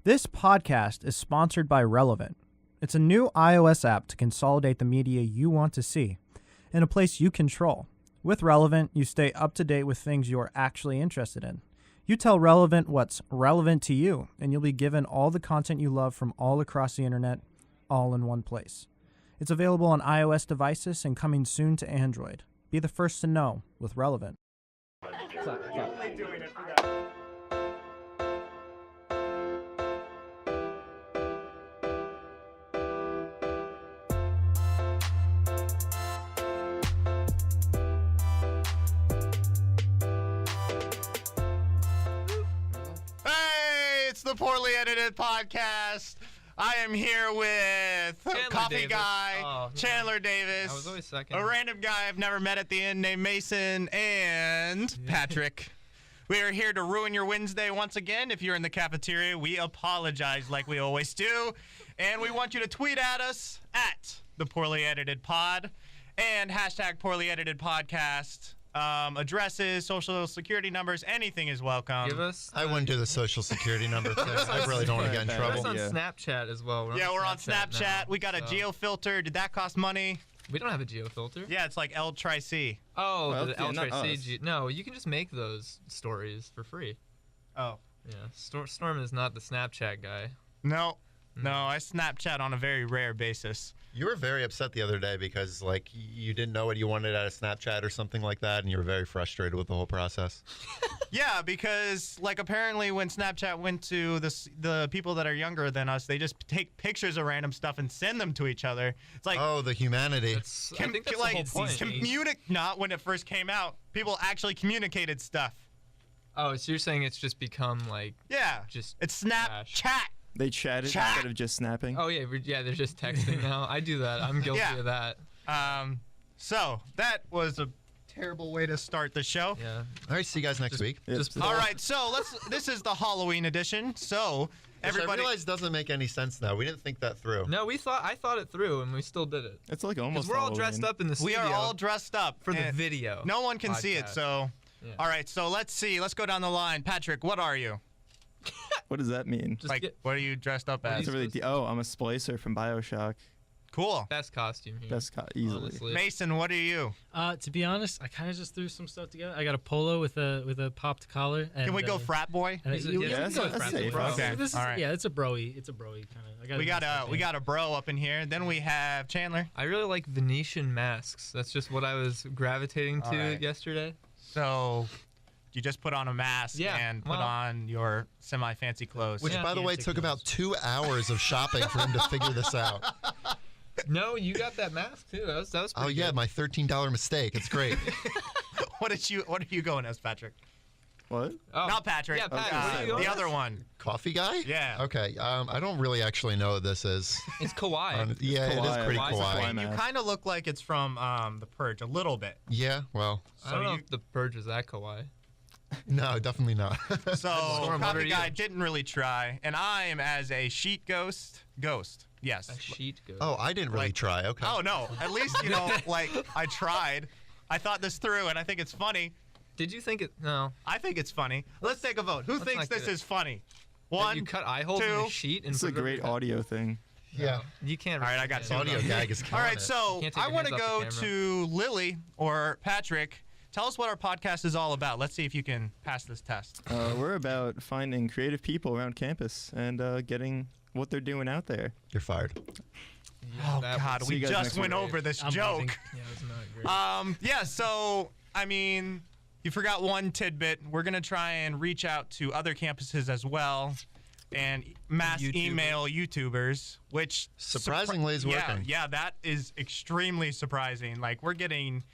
This podcast is sponsored by Relevant. It's a new iOS app to consolidate the media you want to see in a place you control. With Relevant, you stay up to date with things you're actually interested in. You tell Relevant what's relevant to you, and you'll be given all the content you love from all across the internet, all in one place. It's available on iOS devices and coming soon to Android. Be the first to know with Relevant. The Poorly Edited Podcast. I am here with Coffee Guy, Chandler Davis. I was always second. A random guy I've never met at the inn named Mason, and Patrick. We are here to ruin your Wednesday once again. If you're in the cafeteria, we apologize like we always do. And we want you to tweet at us at the Poorly Edited Pod and hashtag Poorly Edited Podcast. Addresses, social security numbers, anything is welcome. Give us. I wouldn't do the social security number thing. I really don't want to get in trouble. We're on Snapchat as well. We're on Snapchat. Now, we got a geo filter. Did that cost money? We don't have a geo filter. Yeah, it's like L-Tri-C. Oh, well, the L-Tri-C. No, you can just make those stories for free. Oh. Yeah, Storm is not the Snapchat guy. No, I Snapchat on a very rare basis. You were very upset the other day because, like, you didn't know what you wanted out of Snapchat or something like that, and you were very frustrated with the whole process. Yeah, because, like, apparently when Snapchat went to the people that are younger than us, they just take pictures of random stuff and send them to each other. It's like, oh, the humanity. I think that's the whole point. Not when it first came out. People actually communicated stuff. Oh, so you're saying it's just become, like, it's Snapchat. They chatted instead of just snapping? Oh, yeah, they're just texting now. I do that. I'm guilty of that. So that was a terrible way to start the show. Yeah. All right, see you guys next week. All right, so this is the Halloween edition. So everybody, I realize doesn't make any sense now. We didn't think that through. No, I thought it through, and we still did it. It's like almost we're all dressed up in the studio. We are all dressed up for the video. No one can see it, so. Yeah. All right, so let's see. Let's go down the line. Patrick, what are you? What does that mean? What are you dressed up as? I'm a splicer from BioShock. Cool. Best costume here. Easily. Honestly. Mason, what are you? To be honest, I kind of just threw some stuff together. I got a polo with a popped collar. And, can we go frat boy? That's safe. Okay. All right. Yeah, it's a broy. It's a broy kind of. We got a bro up in here. Then we have Chandler. I really like Venetian masks. That's just what I was gravitating to yesterday. So. You just put on a mask and put on your semi-fancy clothes. Which, by the way, took about 2 hours of shopping for him to figure this out. No, you got that mask, too. That was pretty Oh, yeah, good. my $13 mistake. It's great. What are you going as, Patrick? What? Oh. Not Patrick. Yeah, Patrick. The other one. Coffee guy? Yeah. Okay. I don't really actually know what this is. It's kawaii. It is pretty kawaii. You kind of look like it's from The Purge, a little bit. Yeah, well. I don't know if The Purge is that kawaii. No, definitely not. So, Coffee Guy didn't really try, and I am as a sheet ghost. Yes. A sheet ghost. Oh, I didn't really try. Okay. Oh, no. At least, I tried. I thought this through, and I think it's funny. Did you think it? No. I think it's funny. Let's take a vote. Who thinks this is funny? One, you cut eye holes in a sheet and it's a great audio thing. Yeah. You can't. All right, I got two. Audio gag is All right, so I want to go to Lily or Patrick. Tell us what our podcast is all about. Let's see if you can pass this test. We're about finding creative people around campus and getting what they're doing out there. You're fired. Oh, God. We just went over this joke. Yeah, it's not great. So, I mean, you forgot one tidbit. We're going to try and reach out to other campuses as well and mass email YouTubers, which surprisingly is working. Yeah, that is extremely surprising. Like, we're getting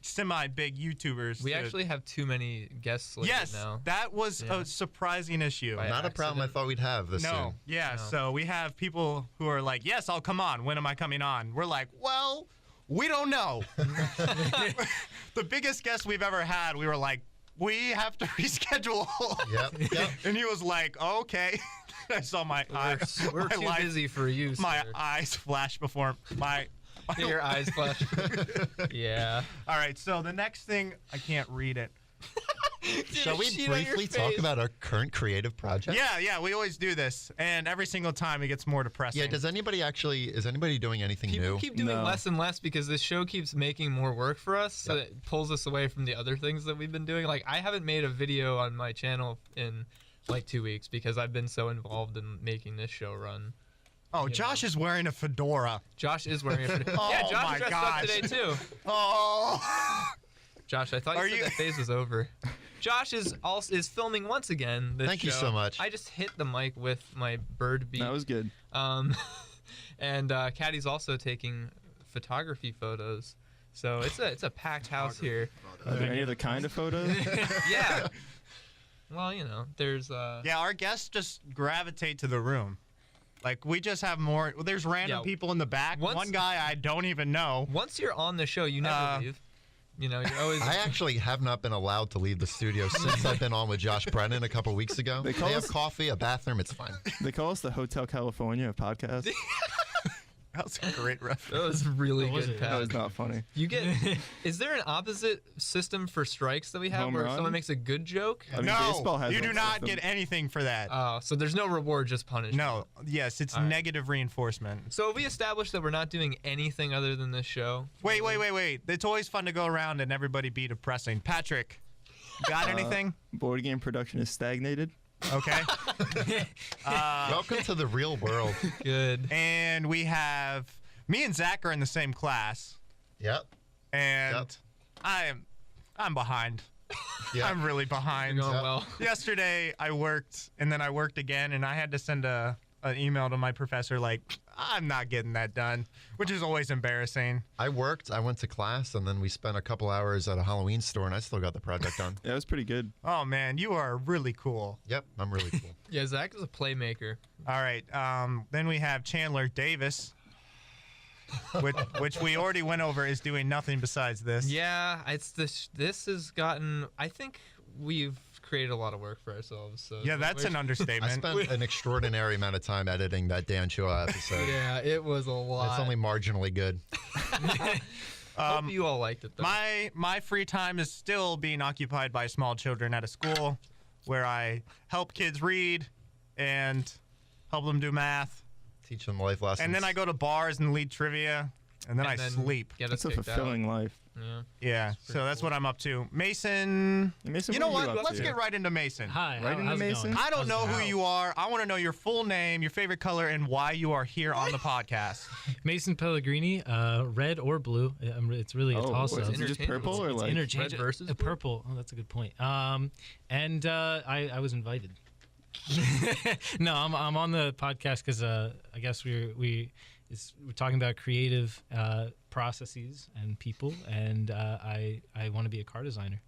semi-big YouTubers. We actually have too many guests slated now. That was a surprising issue. Not a problem I thought we'd have this soon. No. So we have people who are like, yes, I'll come on. When am I coming on? We're like, well, we don't know. The biggest guest we've ever had, we were like, we have to reschedule. Yep. And he was like, okay. I saw my eyes. We're too busy for you, sir. My eyes flash before my... Your eyes flash. Yeah. All right, so the next thing, I can't read it. Shall we Sheet on your briefly talk face. about our current creative project? Yeah, we always do this, and every single time it gets more depressing. Yeah, is anybody doing anything People new? keep doing No. less and less because this show keeps making more work for us, so it pulls us away from the other things that we've been doing. Like, I haven't made a video on my channel in like 2 weeks because I've been so involved in making this show run. Oh, Josh is wearing a fedora. Josh is wearing a Oh yeah, Josh my dressed gosh. up today too. Oh. Josh, I thought Are you said you- that phase was over. Josh is filming once again. This Thank you show. so much. I just hit the mic with my bird beat. That was good. And Caddy's also taking photography photos. So it's a packed house here. Are there any other kind of photos? Yeah. Well, there's Yeah, our guests just gravitate to the room. Like, we just have more. There's random Yeah. people in the back. Once- One guy I don't even know. once you're on the show, you never leave. You're always. I actually have not been allowed to leave the studio since I've been on with Josh Brennan a couple weeks ago. They call have us- coffee, a bathroom, it's fine. They call us the Hotel California of podcasts. That was a great reference. That was really What was good, it? Pat. That was not funny. You get. Is there an opposite system for strikes that we have Home where if run? someone makes a good joke? I mean, No, baseball has you one do not system. get anything for that. Oh, so there's no reward, just punishment. No, yes, it's All right. negative reinforcement. So have we established that we're not doing anything other than this show? Wait. It's always fun to go around and everybody be depressing. Patrick, got anything? Board game production is stagnated. Okay. Welcome to the real world. Good. And we have me and Zach are in the same class, Yep. and I'm behind. Yeah. I'm really You're behind. going well. Yesterday I worked, and then I worked again, and I had to send an email to my professor like, I'm not getting that done, which is always embarrassing. I went to class, and then we spent a couple hours at a Halloween store, and I still got the project done. Yeah, it was pretty good. Oh man, you are really cool. Yep, I'm really cool. Yeah, Zach is a playmaker. All right, then we have Chandler Davis, which we already went over, is doing nothing besides this. Yeah, it's this has gotten. I think we've created a lot of work for ourselves. So Yeah, that's an I understatement. spent an extraordinary amount of time editing that Dan Chua episode. Yeah, it was a lot. It's only marginally good. Hope you all liked it though. My free time is still being occupied by small children at a school where I help kids read and help them do math. Teach them life lessons. And then I go to bars and lead trivia, and then I sleep. Get us It's a kicked out. fulfilling life. Yeah. Yeah, so that's what I'm up to. Mason, Mason, you know what are what? up Let's to? get right into Mason. Hi. Right into how's it Mason? going? I don't How's know it who going? you are. I want to know your full name, your favorite color, and why you are here on the podcast. Mason Pellegrini, red or blue. It's really a Oh, toss-up. is it just interchangeable. purple or It's like? interchangeable. red versus blue? Purple. Oh, that's a good point. And I was invited. No, I'm on the podcast because I guess we're talking about creative processes and people, and I want to be a car designer.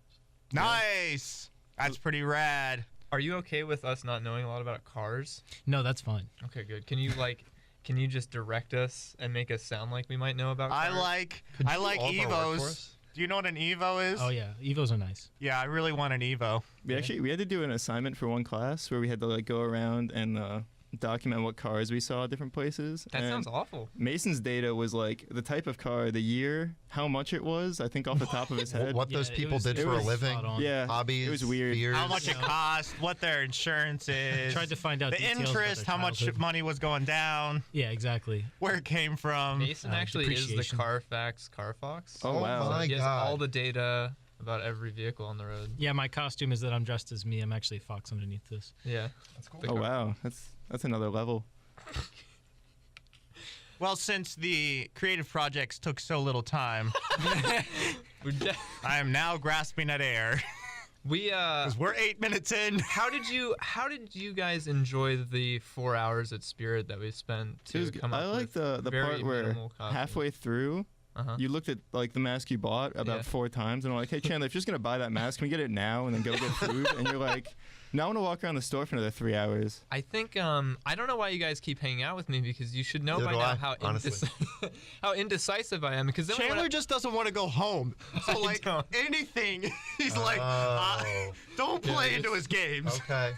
Nice. That's pretty rad. Are you okay with us not knowing a lot about cars? No, that's fine. Okay, good. Can you just direct us and make us sound like we might know about cars? I like Could you all of our work for Evos. us? Do you know what an Evo is? Oh yeah, Evos are nice. Yeah, I really want an Evo. We had to do an assignment for one class where we had to like go around and document what cars we saw at different places. That and sounds awful. Mason's data was like the type of car, the year, how much it was. I think off the top of his head. What those Yeah, people it did was for a spot living, on. Yeah, hobbies, it was weird. fears. How much it cost, what their insurance is. Tried to find out the details about interest, their how much childhood. money was going down, Yeah, exactly. where it came from. Mason actually is the depreciation. Carfax Carfox. Oh, wow. my He has God. all the data about every vehicle on the road. Yeah, my costume is that I'm dressed as me. I'm actually a fox underneath this. Yeah. That's cool. Oh wow, that's another level. Well, since the creative projects took so little time, I am now grasping at air. We 'Cause we're 8 minutes in. how did you guys enjoy the 4 hours at Spirit that we spent It to was, come up I like with the very part where minimal costumes? halfway through Uh-huh. you looked at like the mask you bought about Yeah. 4 times and I'm like, hey Chandler, if you're just gonna buy that mask, can we get it now and then go get food? And you're like, now I want to walk around the store for another 3 hours. I think I don't know why you guys keep hanging out with me because you should know Neither by do now I, how honestly. how indecisive I am. Because then when Chandler I- just doesn't want to go home. So, like, don't. anything, he's like, Oh. don't play Yeah, into his games. Okay.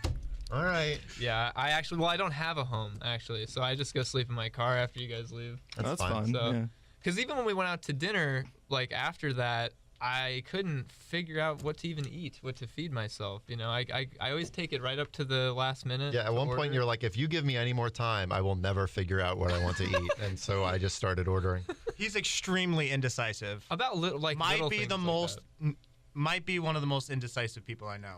All right. yeah, I don't have a home actually, so I just go sleep in my car after you guys leave. That's That's fine. fun. So- Yeah. Because even when we went out to dinner, like after that, I couldn't figure out what to even eat, what to feed myself. You know, I always take it right up to the last minute. Yeah, at one point you're like, if you give me any more time, I will never figure out what I want to eat. And so I just started ordering. He's extremely indecisive. About little Might be things might be one of the most indecisive people I know.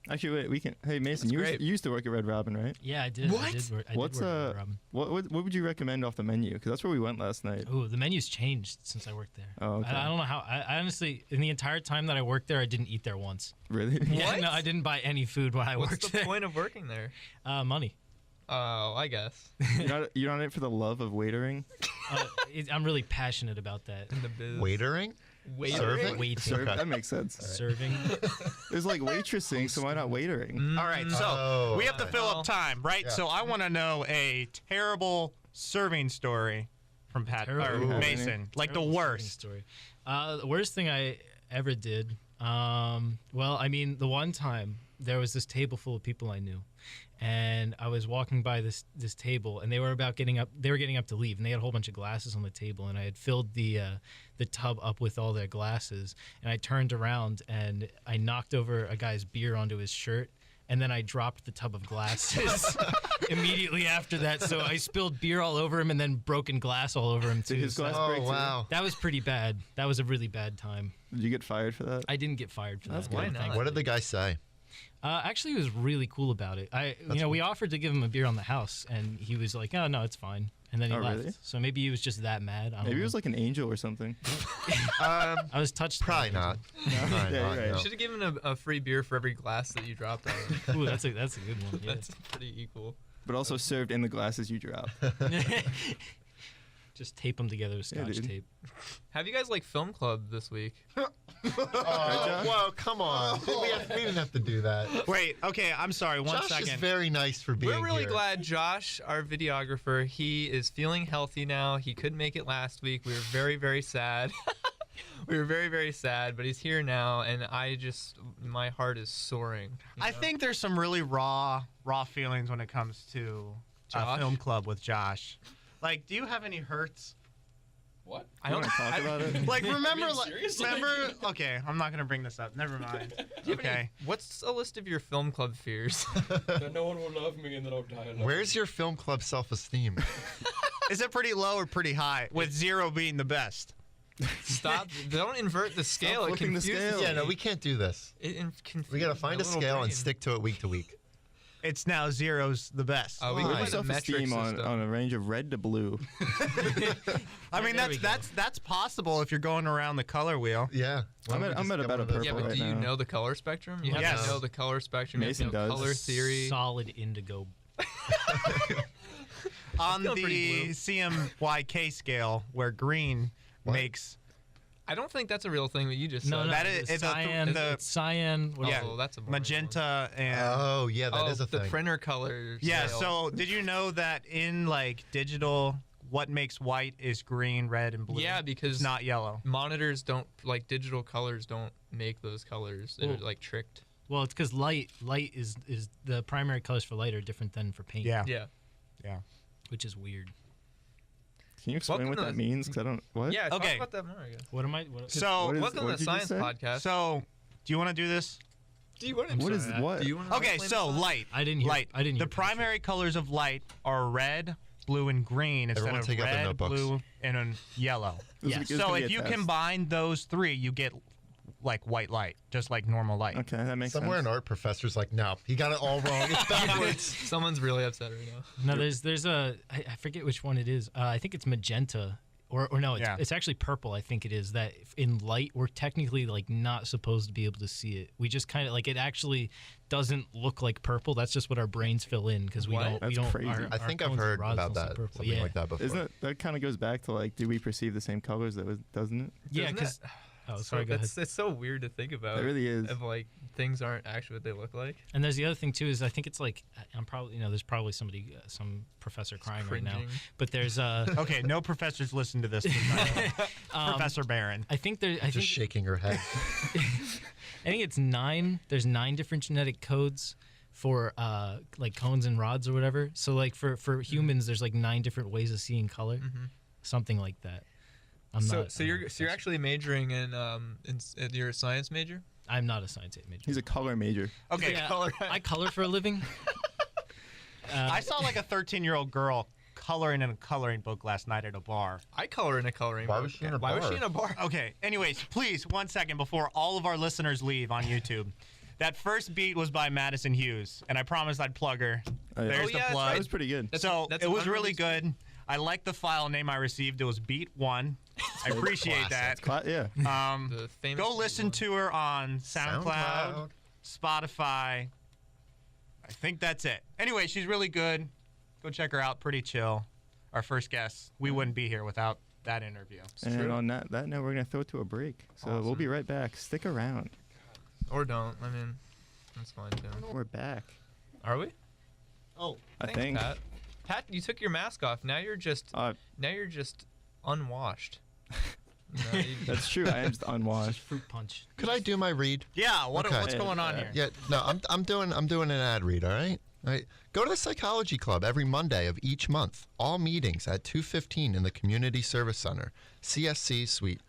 Actually, wait, we can. Hey, Mason, you used to work at Red Robin, right? Yeah, I did. What? I did work at Robin. What would you recommend off the menu? Because that's where we went last night. Oh, the menu's changed since I worked there. Oh, okay. I don't know how. I honestly, in the entire time that I worked there, I didn't eat there once. Really? Yeah, What? no, I didn't buy any food when I What's worked the there. point of working there? Money. Oh, I guess. You're not in it for the love of waitering? I'm really passionate about that. In the biz. Waitering? Serving? Waiting. Serve, that makes sense. Serving. There's like waitressing, so why not waitering? All right, so we have to fill Well, up time, right? yeah. So I want to know a terrible serving story from Mason, like the Terrible serving worst. story. The worst thing I ever did. Well, I mean, the one time there was this table full of people I knew, and I was walking by this table, and they were getting up to leave, and they had a whole bunch of glasses on the table, and I had filled the tub up with all their glasses, and I turned around and I knocked over a guy's beer onto his shirt. And then I dropped the tub of glasses immediately after that. So I spilled beer all over him and then broken glass all over him, too. Did his glass Oh, break too? wow. That was pretty bad. That was a really bad time. Did you get fired for that? I didn't get fired for That's that. good. Why not? What did the guy say? Actually, he was really cool about it. We offered to give him a beer on the house, and he was like, "Oh no, it's fine." And then he Oh, left. really? So maybe he was just that mad. I don't Maybe know. it was like an angel or something. I was touched. by Probably it. not. Yeah, Probably you're not, right. no. You should have given a free beer for every glass that you dropped on him. Ooh, that's a good one. Yeah. That's pretty equal. But also served in the glasses you dropped. Just tape them together with Yeah, scotch dude. tape. Have you guys like film club this week? Oh, whoa, come on. We didn't have to do that. Wait, okay, I'm sorry. One Josh second. is very nice for being We're really here. glad Josh, our videographer, he is feeling healthy now. He couldn't make it last week. We were very, very sad. We were very, very sad, but he's here now, and my heart is soaring. I think there's some really raw feelings when it comes to Josh? film club with Josh. Like, do you have any hurts? What? I You don't want to talk about it? Like, remember, serious? okay, I'm not gonna bring this up. Never mind. Do you have any- Okay. What's a list of your film club fears? That no one will love me and then I'll die alone. Where's your film club self-esteem? Is it pretty low or pretty high? With 0 being the best. Stop! Don't invert the scale. It flipping the confuses scale. me. Yeah, no, we can't do this. Confuses We got to find my a little scale and brain. stick to it week to week. It's now 0's the best. Oh, we Put can your find a metric self-esteem system. on a range of red to blue. I mean, There we go. that's possible if you're going around the color wheel. Yeah. I'm at about a purple Yeah, but right do you now. know the color spectrum? You have Yes. to know the color spectrum. Mason you have to know does. color theory. Solid indigo. On feeling pretty the blue. CMYK scale, where green makes I don't think that's a real thing that you just No, said. no, That is- it's it's a- cyan. the- It's cyan. What yeah, Oh, that's a boring magenta and Oh, yeah, that one. is a the thing. printer color. yeah. scale. So did you know that in like digital, what makes white is green, red, and blue? Yeah, because it's not yellow. monitors don't like digital colors don't make those colors. They're Well- like tricked. Well, it's because light is the primary colors for light are different than for paint. Yeah. Yeah. Which is weird. Can you explain Welcome what to that the- means? Because I don't. What? Yeah. Okay. Talk about that more. I guess. What am I? What, So What is- Welcome what to the did you just Science say? Podcast. so do you want to do this? do you want What is what? Do you want Okay, so light. I didn't hear. Light. I didn't hear. The primary colors of light are red, blue, and green instead Everyone of take out their red, notebooks. blue, and yellow. This Yeah. is- this is So gonna be if a you test. combine those three, you get like white light, just like normal light. Okay, that makes Somewhere sense. an art professor's like, no, he got it all wrong. It's backwards. Someone's really upset right No, now. there's a I forget which one it is. I think it's magenta. Or no, it's, Yeah. it's actually purple. I think it is that in light we're technically like not supposed to be able to see it. We just kind of like it actually doesn't look like purple. That's just what our brains fill in because we What? don't. That's we don't. crazy. I think our I've cones and heard rods about don't see that. purple. Something Yeah. like that before. Isn't it? That kind of goes back to like, do we perceive the same colors? Doesn't it? Yeah, Doesn't because that- oh, sorry, go ahead. It's so weird to think about. It really is. If like things aren't actually what they look like. And there's the other thing too is I think it's like I'm probably there's probably somebody some professor crying right now, Cringing. but there's Okay, no professors listen to this. Professor Barron. I think there I Just think shaking her head. I think it's 9. There's 9 different genetic codes for like cones and rods or whatever. So like for humans, there's like 9 different ways of seeing color, something like that. I'm So not. so I'm you're not so you're actually majoring in you're a science major? I'm not a science major. He's a color major. Okay. Yeah, I color for a living. I saw like a 13-year-old girl coloring in a coloring book last night at a bar. I color in a coloring Why book. was she in a Why was bar? she in a bar? Okay. Anyways, please, 1 second before all of our listeners leave on YouTube. That first beat was by Madison Hughes, and I promised I'd plug her. Oh, yeah. There's Oh, the yeah, that's plug. That was pretty good. So that's it an was really unreleased good. I like the file name I received. It was Beat One. I appreciate that. Yeah. The famous Go listen one. to her on SoundCloud, Spotify. I think that's it. Anyway, she's really good. Go check her out. Pretty chill. Our first guest. We wouldn't be here without that interview. And on that note, we're going to throw it to a break. So we'll be right back. Stick around. Or don't. I mean, that's fine too. We're back. Are we? Oh, I Thanks, think. Pat. Pat, you took your mask off. Now you're just unwashed. No, That's true. I am just unwashed. Fruit punch. Could I do my read? yeah. Okay. What's going on here? Yeah, no, I'm doing an ad read, all right? All right. Go to the Psychology Club every Monday of each month. All meetings at 2:15 in the Community Service Center, CSC Suite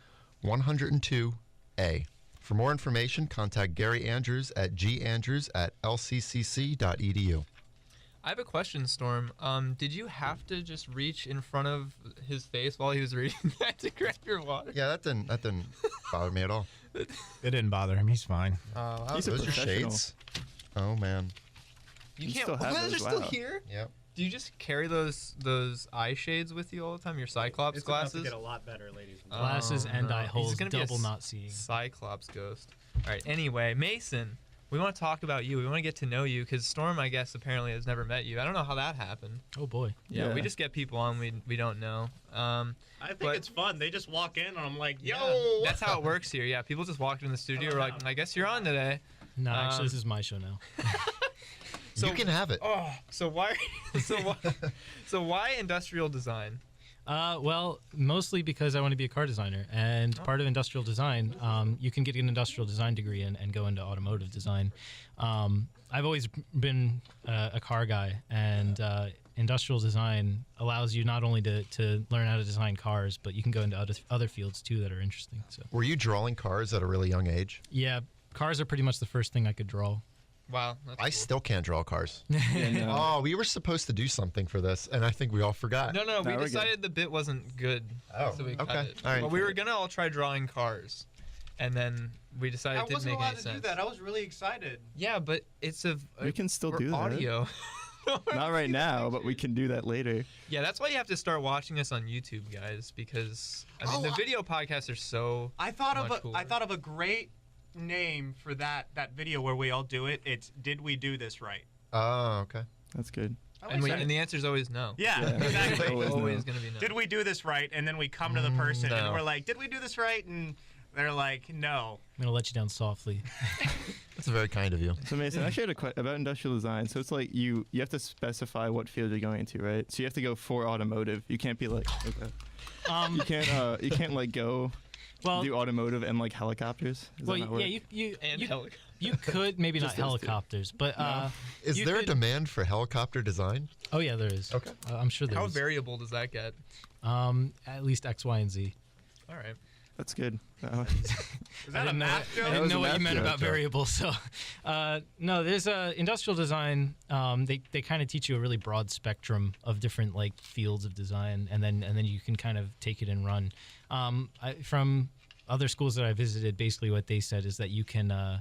102A. For more information, contact Gary Andrews at gandrews@lccc.edu. I have a question, Storm. Did you have to just reach in front of his face while he was reading that to grab your water? Yeah, that didn't bother me at all. It didn't bother him. He's fine. He's a Those are professional. shades. Oh man. You You can't. still have Those those, are still wow. here. Yep. Do you just carry those eye shades with you all the time? Your Cyclops glasses? lot better, ladies. Glasses Oh, and no. eye He's holes, gonna be a double not seeing. Cyclops ghost. All right. Anyway, Mason, we want to talk about you. We want to get to know you because Storm, I guess, apparently has never met you. I don't know how that happened. Oh boy. Yeah, we Yeah. just get people on we don't know. I think But- it's fun. They just walk in and I'm like, yo. Yeah, that's how it works here. Yeah, people just walk in the studio. We're like, I guess you're on today. No, actually, this Um, is my show now. So you can have it. Oh, so why? So why industrial design? Well, mostly because I want to be a car designer, and part of industrial design, you can get an industrial design degree and go into automotive design. I've always been a car guy, and industrial design allows you not only to learn how to design cars, but you can go into other fields too that are interesting. So Were you drawing cars at a really young age? yeah, cars are pretty much the first thing I could draw. Wow, that's I cool. still can't draw cars. Yeah, no. Oh, we were supposed to do something for this, and I think we all forgot. No, No, we we're good. decided the bit wasn't good, Oh, so we cut okay. it. All right. Well, we were gonna all try drawing cars, and then we decided I it didn't wasn't make allowed any to sense. do that. I was really excited. Yeah, but it's We can still we're do that. audio. Not right now, but we can do that later. Yeah, that's why you have to start watching us on YouTube, guys, because I mean Oh, the video podcasts are so. I thought Much of cooler. I thought of a great name for that video where we all do it. It's Did We Do This Right? Oh, okay. That's good. I like And, that. the answer is always no. Yeah, Yeah. exactly. Always Always no. gonna be no. Did we do this right? And then we come to the person no. and we're like, did we do this right? And they're like, no. I'm gonna let you down softly. That's very kind of you. So Mason, I actually had a question about industrial design. So it's like you have to specify what field you're going into, right? So you have to go for automotive. You can't be like, okay. You can't like go Well, do automotive and like helicopters. Does well, that not work? yeah, you And helicopter. you could maybe not Just those two. helicopters, but Is you there a could- demand for helicopter design? Oh yeah, there is. Okay. I'm sure there How is. variable does that get? At least X, Y, and Z. All right. That's good. Is that a didn't know, math I joke? didn't was know a what you math meant joke. about variables. So, no, there's industrial design. They kind of teach you a really broad spectrum of different like fields of design, and then you can kind of take it and run. From other schools that I visited, basically what they said is that you can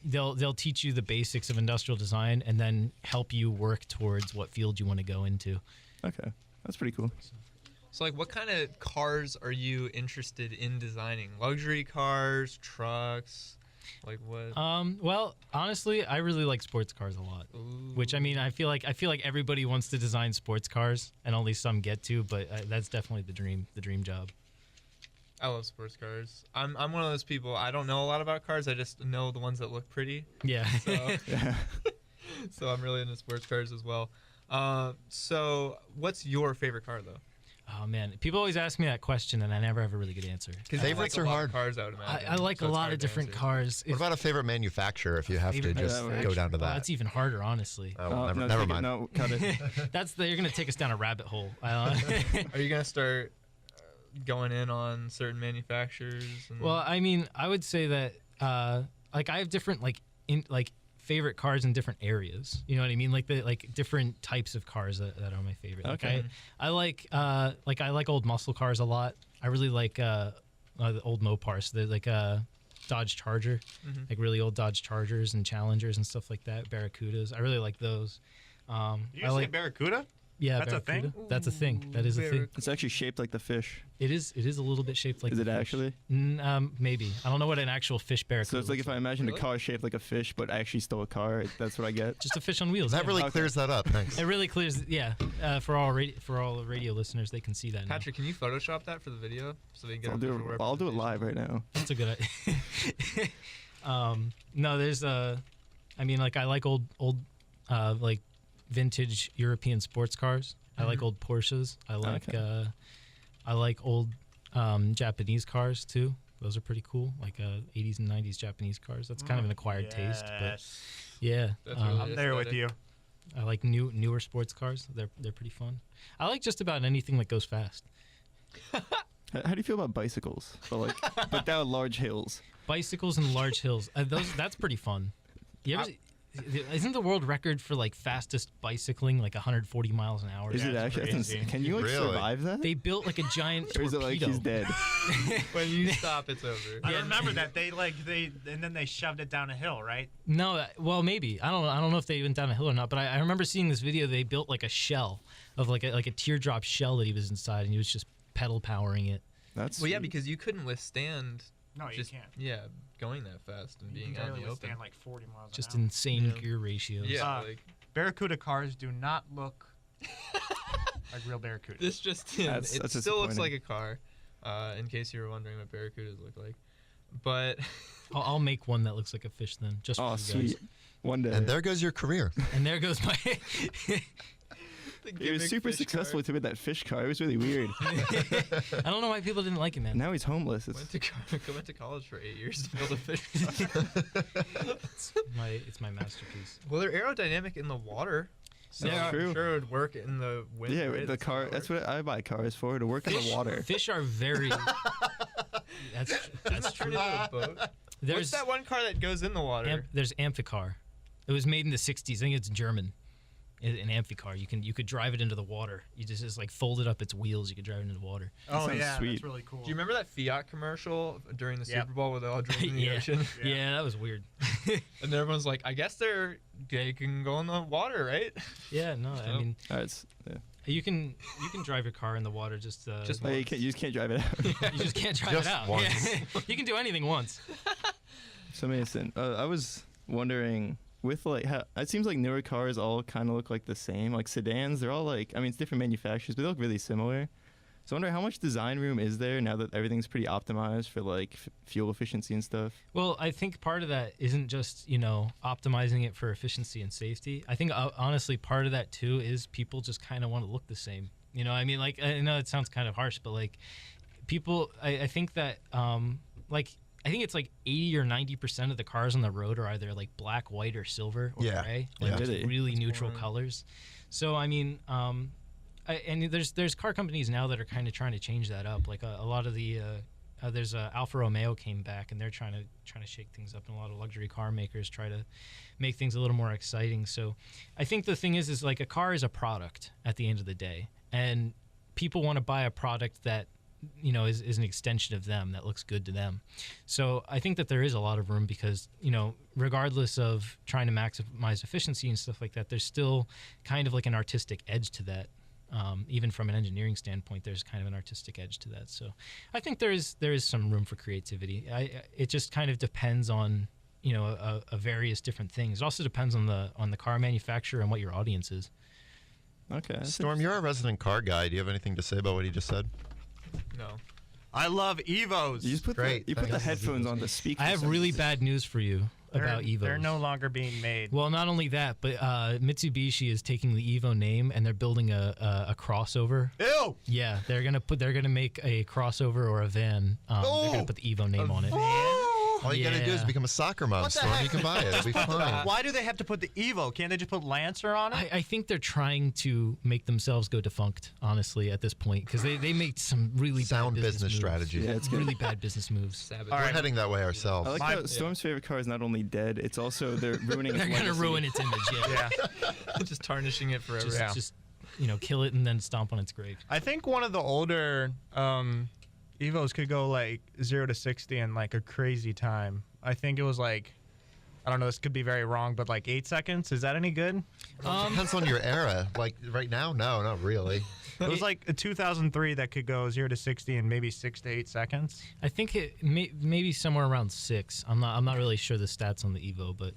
they'll teach you the basics of industrial design and then help you work towards what field you want to go into. Okay, that's pretty cool. So, like, what kind of cars are you interested in designing? Luxury cars, trucks, like what? Well, honestly, I really like sports cars a lot. Ooh. Which I mean, I feel like everybody wants to design sports cars, and only some get to. But that's definitely the dream job. I love sports cars. I'm one of those people. I don't know a lot about cars. I just know the ones that look pretty. Yeah. So, Yeah. so I'm really into sports cars as well. So, what's your favorite car though? Oh man, people always ask me that question, and I never have a really good answer. Favorites like are a lot hard. of cars, I would imagine. I like so a it's lot hard of to different answer. cars. What about a favorite manufacturer if you have to Favorite just manufacturer? go down to that? That's even harder, honestly. Oh, well, Oh, no, never take it- mind. No, cut it. You're gonna take us down a rabbit hole. Are you gonna start going in on certain manufacturers. And Well, I mean, I would say that like I have different favorite cars in different areas. You know what I mean? Like different types of cars that are my favorite. Okay. Like I like old muscle cars a lot. I really like the old Mopars. They're like Dodge Charger, like really old Dodge Chargers and Challengers and stuff like that. Barracudas. I really like those. You say Barracuda? Yeah, That's a Barracuda. thing? That's a thing. That is a thing. It's actually shaped like the fish. It is a little bit shaped like. Is the it fish. actually? Maybe. I don't know what an actual fish barracuda. So it's like looks if I imagined a car shaped like a fish, but I actually stole a car. That's what I get. just a fish on wheels. That yeah. really clears that up. Thanks. It really clears. Yeah. For all the radio listeners, they can see that now. Patrick, can you Photoshop that for the video so they can get I'll a do visual it. I'll do it live right now. That's a good idea. No, there's I mean, like I like old like vintage European sports cars. I like old Porsches. I like old Japanese cars too. Those are pretty cool. Like 80s and 90s Japanese cars. That's kind of an acquired taste, but yeah. That's really I'm there with you. I like newer sports cars. They're pretty fun. I like just about anything that goes fast. How do you feel about bicycles? But down large hills. Bicycles and large hills. That's pretty fun. You ever, isn't the world record for like fastest bicycling like 140 miles an hour? Is it That's actually? crazy. Can you Really? survive that? They built like a giant Or is it torpedo. like he's dead? When you stop, it's over. I remember that and then they shoved it down a hill, right? No, well maybe. I don't know if they went down a hill or not, but I remember seeing this video. They built like a shell of like a teardrop shell that he was inside, and he was just pedal powering it. That's Well, yeah, sweet. because you couldn't withstand. No, you just, can't. Yeah, going that fast and You being can out in barely the open. withstand like 40 miles Just an hour. insane Yeah. gear ratios. Yeah, Uh, like Barracuda cars do not look like real Barracudas. this just That's it still looks disappointing. like a car. In case you were wondering what Barracudas look like, but I'll make one that looks like a fish then, just for Oh, you guys. sweet. One day. And there goes your career. And there goes my. He was super successful to with that fish car. It was really weird. I don't know why people didn't like it, man. Now he's homeless. It's, Went to college for 8 years to build a fish car. It's my masterpiece. Well, they're aerodynamic in the water. So They are. I'm True. sure it would work in the wind. yeah, right? the car. That's what I buy cars for, to work in the water. Fish are very. That's Turn true. into a boat. What's There's that one car that goes in the water? there's Amphicar. It was made in the 60s. I think it's German. An Amphicar. You could drive it into the water. You just like folded up its wheels. You could drive it into the water. Oh sounds yeah, sweet. that's really cool. Do you remember that Fiat commercial during the Yep. Super Bowl where they all drove in the Yeah. ocean? Yeah, that was weird. And everyone's like, I guess they can go in the water, right? Yeah, no, I mean That's yeah. you can drive your car in the water just Just Like, you just can't drive it out. you just can't drive Just it out. once. Yeah. You can do anything once. So Mason, I was wondering, with like how it seems like newer cars all kind of look like the same. Like sedans, they're all like, I mean, it's different manufacturers, but they look really similar. So I wonder how much design room is there now that everything's pretty optimized for like fuel efficiency and stuff. Well, I think part of that isn't just, optimizing it for efficiency and safety. I think honestly part of that too is people just kind of want to look the same. I mean, like, I know it sounds kind of harsh, but like people, I think that I think it's like 80 or 90% of the cars on the road are either like black, white, or silver or Yeah. gray, Yeah. like just Really? really That's neutral boring. colors. So I mean, and there's car companies now that are kind of trying to change that up. Like a lot of the there's Alfa Romeo came back and they're trying to shake things up, and a lot of luxury car makers try to make things a little more exciting. So I think the thing is like a car is a product at the end of the day, and people want to buy a product that is an extension of them, that looks good to them. So I think that there is a lot of room because, regardless of trying to maximize efficiency and stuff like that, there's still kind of like an artistic edge to that. Even from an engineering standpoint, there's kind of an artistic edge to that. So I think there is some room for creativity. It just kind of depends on, a various different things. It also depends on the car manufacturer and what your audience is. Okay. that's Storm, you're a resident car guy. Do you have anything to say about what he just said? No. I love Evos. You just put Great, the thanks. headphones on to speak. I for have some really reason. bad news for you about Evos. They're no longer being made. Well, not only that, but Mitsubishi is taking the Evo name and they're building a crossover. Ew! Yeah, they're gonna make a crossover or a van. They're gonna put the Evo name on it. All you gotta do is Yeah. become a soccer mom What the store and heck? you can buy it. It'll be fine. Why do they have to put the Evo? Can't they just put Lancer on it? I think they're trying to make themselves go defunct, honestly, at this point, because they make some really Sound bad business moves. strategy. Yeah, it's good. Really bad business moves. Savage. All We're right. heading that way ourselves. I like My- how Storm's favorite car is not only dead, it's also they're ruining its They're gonna legacy. ruin its image. Yeah. Yeah. Just tarnishing it forever. Just kill it and then stomp on its grave. I think one of the older Evos could go like 0 to 60 in like a crazy time. I think it was like, I don't know, this could be very wrong, but like 8 seconds. Is that any good? Depends on your era. Like right now, no, not really. It was like a 2003 that could go 0 to 60 in maybe 6 to 8 seconds. I think it maybe somewhere around 6. I'm not really sure the stats on the Evo, but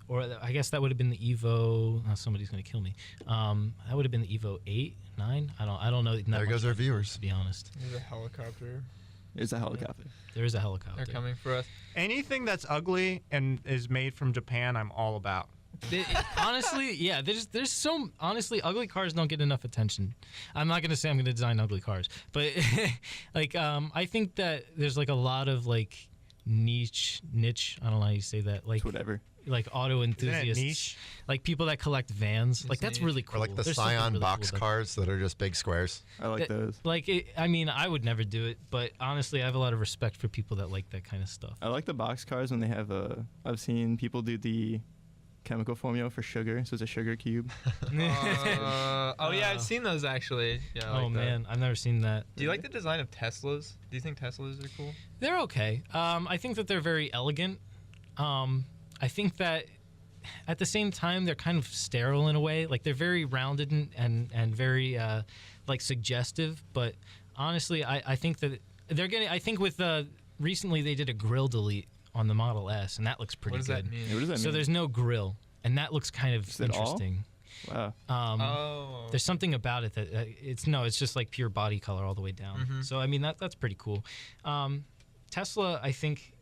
or I guess that would have been the Evo. Oh, somebody's gonna kill me. That would have been the Evo 8, 9. I don't know. There goes our viewers. To be honest, There's a helicopter. It's a helicopter. there is a helicopter. They're coming for us. Anything that's ugly and is made from Japan, I'm all about. Honestly, yeah. There's so honestly, ugly cars don't get enough attention. I'm not gonna say I'm gonna design ugly cars, but like I think that there's like a lot of like niche. I don't know how you say that. Like It's whatever. like auto Isn't it enthusiasts, niche? like people that collect vans. Like that's niche. really Or cool. like the There's something Scion really box cool about cars that are just big squares. I like that. those. Like I mean, I would never do it, but honestly, I have a lot of respect for people that like that kind of stuff. I like the box cars when they have I've seen people do the chemical formula for sugar, so it's a sugar cube. Oh yeah, I've seen those actually. Yeah. I like Oh that. man, I've never seen that. Do you like the design of Teslas? Do you think Teslas are cool? They're okay. I think that they're very elegant. I think that at the same time they're kind of sterile in a way. Like they're very rounded and very like suggestive. But honestly, I think that they're getting. I think with recently they did a grill delete on the Model S, and that looks pretty What does good. that mean? What does that So mean? there's no grill, and that looks kind of Is it all? interesting. Wow. Oh. There's something about it that it's just like pure body color all the way down. Mhm. So I mean that's pretty cool. Tesla, I think,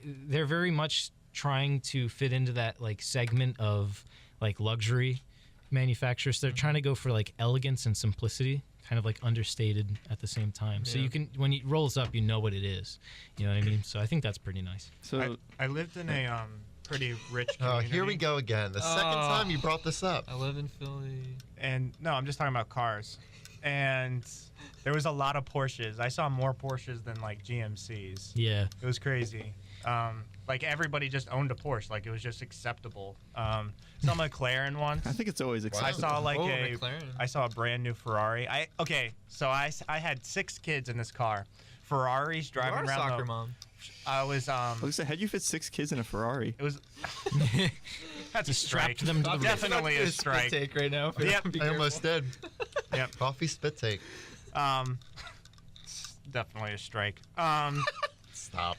they're very much trying to fit into that like segment of like luxury manufacturers. They're trying to go for like elegance and simplicity, kind of like understated at the same time. So Yeah. you can when it rolls up, you know what it is. You know what I mean? So I think that's pretty nice. So I lived in a pretty rich Oh, community. here we go again. The second time you brought this up. I live in Philly. And no, I'm just talking about cars. And there was a lot of Porsches. I saw more Porsches than like GMCs. Yeah. It was crazy. Like everybody just owned a Porsche. Like it was just acceptable. Saw McLaren once. I think it's always I acceptable. saw like Oh, a McLaren. I saw a brand new Ferrari. So I had 6 kids in this car. Ferraris You are driving a around. soccer mom. I was Lisa, how'd you fit 6 kids in a Ferrari? It was. That's a strike. strapped them to the Definitely a strike. Take right now. Yep. Be I almost did. Yep. Coffee spit take. Definitely a strike. Stop.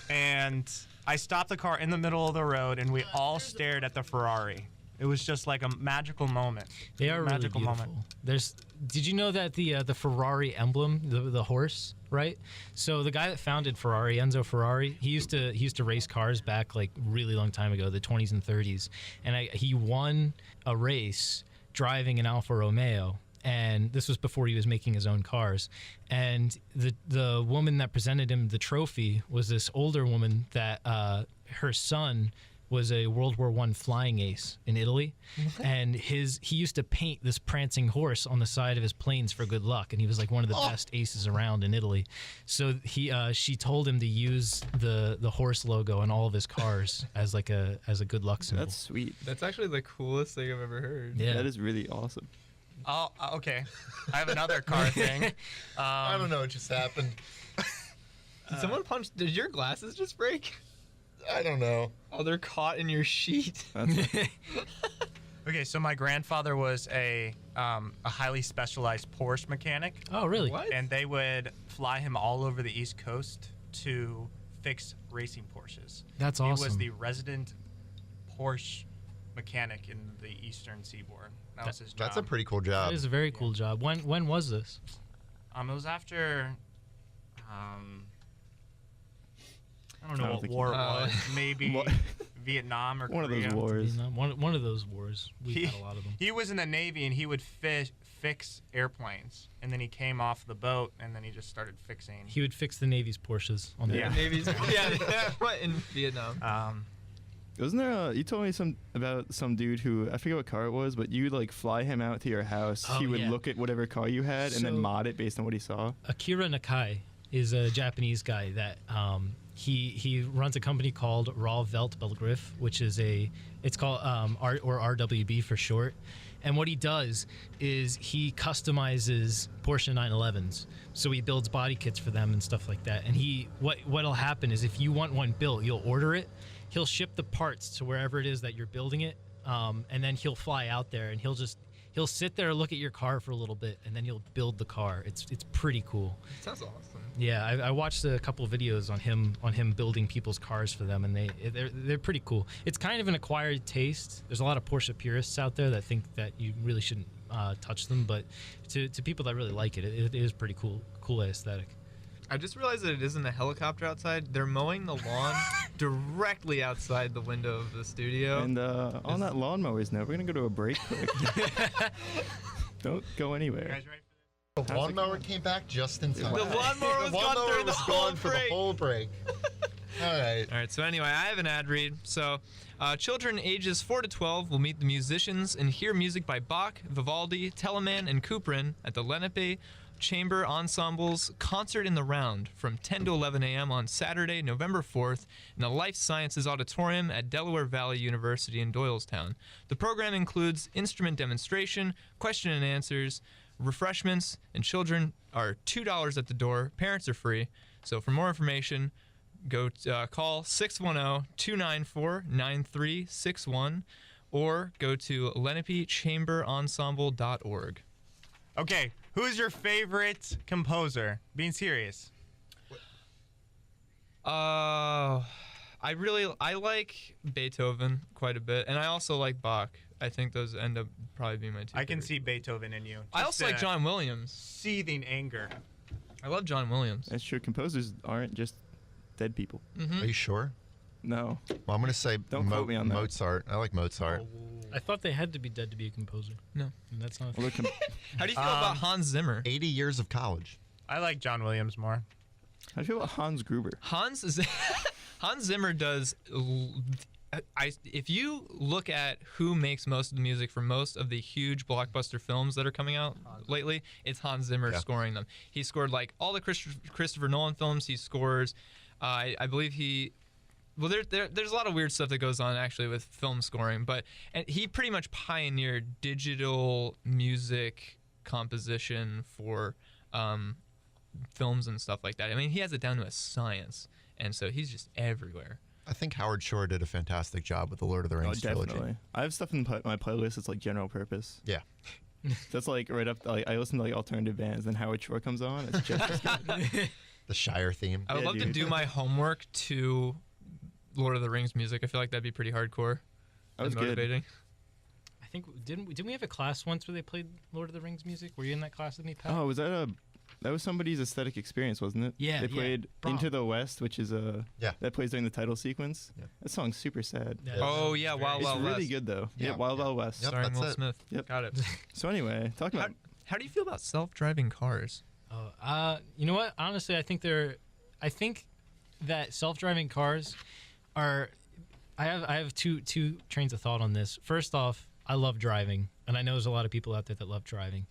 And I stopped the car in the middle of the road, and we all stared at the Ferrari. It was just like a magical moment. They are really magical beautiful. moment. Did you know that the Ferrari emblem, the horse, right? So the guy that founded Ferrari, Enzo Ferrari, he used to race cars back like really long time ago, the 20s and 30s, and he won a race driving an Alfa Romeo. And this was before he was making his own cars. And the woman that presented him the trophy was this older woman that her son was a World War I flying ace in Italy, and he used to paint this prancing horse on the side of his planes for good luck, and he was like one of the best aces around in Italy. So she told him to use the horse logo on all of his cars as a good luck symbol. That's sweet. That's actually the coolest thing I've ever heard. Yeah. That is really awesome. Oh, okay. I have another car thing. I don't know what just happened. Did someone punch? Did your glasses just break? I don't know. Oh, they're caught in your sheet. Okay, so my grandfather was a highly specialized Porsche mechanic, Oh, really? What? and they would fly him all over the East Coast to fix racing Porsches. That's He awesome. was the resident Porsche mechanic in the Eastern Seaboard. That was his job. That's a pretty cool job. That is a very cool job. When was this? It was after. I don't know I don't what think war it you- was. Maybe What? Vietnam or One of Korea. those wars. Vietnam? One of those wars. We've He, had a lot of them. he was in the Navy, and he would fix airplanes, and then he came off the boat, and then he just started fixing. He would fix the Navy's Porsches on the Navy's what in Vietnam. Wasn't there you told me about some dude who, I forget what car it was, but you like fly him out to your house. Oh, he would yeah. look at whatever car you had and then So- mod it based on what he saw. Akira Nakai is a Japanese guy that he runs a company called Raw Welt Belgriff, which is it's called RWB for short. And what he does is he customizes Porsche 911s. So he builds body kits for them and stuff like that. And what'll happen is if you want one built, you'll order it. He'll ship the parts to wherever it is that you're building it, and then he'll fly out there and he'll sit there and look at your car for a little bit, and then he'll build the car. It's pretty cool. Sounds awesome. Yeah, I watched a couple of videos on him building people's cars for them, and they're pretty cool. It's kind of an acquired taste. There's a lot of Porsche purists out there that think that you really shouldn't touch them, but to people that really like it, it is pretty cool aesthetic. I just realized that it isn't a helicopter outside. They're mowing the lawn directly outside the window of the studio. And on that lawnmower's note, we're going to go to a break quick. Don't go You anywhere. guys ready for this? The lawnmower came back just in time. The lawnmower was The gone lawnmower during the was whole gone for the break. whole break. All right. All right, so anyway, I have an ad read. So, children ages 4 to 12 will meet the musicians and hear music by Bach, Vivaldi, Telemann, and Couperin at the Lenape Chamber Ensemble's Concert in the Round from 10 to 11 a.m. on Saturday, November 4th in the Life Sciences Auditorium at Delaware Valley University in Doylestown. The program includes instrument demonstration, question and answers, refreshments, and children are $2 at the door. Parents are free. So for more information, go call 610-294-9361 or go to lenapechamberensemble.org. Okay, who is your favorite composer? Being serious. I like Beethoven quite a bit, and I also like Bach. I think those end up probably being my two. I can favorite. see Beethoven in you. I Just also like a John Williams. Seething anger. I love John Williams. That's true. Composers aren't just dead people. Are you sure? No. Well, I'm going to say Don't quote me on that. Mozart. I like Mozart. I thought they had to be dead to be a composer. No. And that's not. Well, How do you feel about Hans Zimmer? 80 years of college. I like John Williams more. how do you feel about Hans Gruber? Hans Zimmer does. If you look at who makes most of the music for most of the huge blockbuster films that are coming out lately, it's Hans Zimmer scoring them. He scored like all the Christopher Nolan films. He scores. I believe he. Well, there's a lot of weird stuff that goes on actually with film scoring, and he pretty much pioneered digital music composition for films and stuff like that. I mean, he has it down to a science, and so he's just everywhere. I think Howard Shore did a fantastic job with the Lord of the Rings trilogy. Definitely. I have stuff in my playlist that's like general purpose. Yeah. That's like right up. Like I listen to like alternative bands, then Howard Shore comes on. It's just as good. The Shire theme. I would Yeah, love to dude. do my homework to Lord of the Rings music. I feel like that'd be pretty hardcore That was and good. motivating. I think didn't we have a class once where they played Lord of the Rings music? Were you in that class with me, Pat? Oh, that was somebody's aesthetic experience, wasn't it? Yeah, They yeah. played Prom. Into the West, which is Yeah. that plays during the title sequence. Yeah. That song's super sad. Yeah, Oh yeah, Wild It's Wild really West. good though. Yeah. Yeah, Wild Wild West. Yep. Starring that's Will it. Smith. Yep. Got it. So anyway, talking about How do you feel about self-driving cars? You know what? Honestly, I think that self-driving cars are. I have two trains of thought on this. First off, I love driving, and I know there's a lot of people out there that love driving.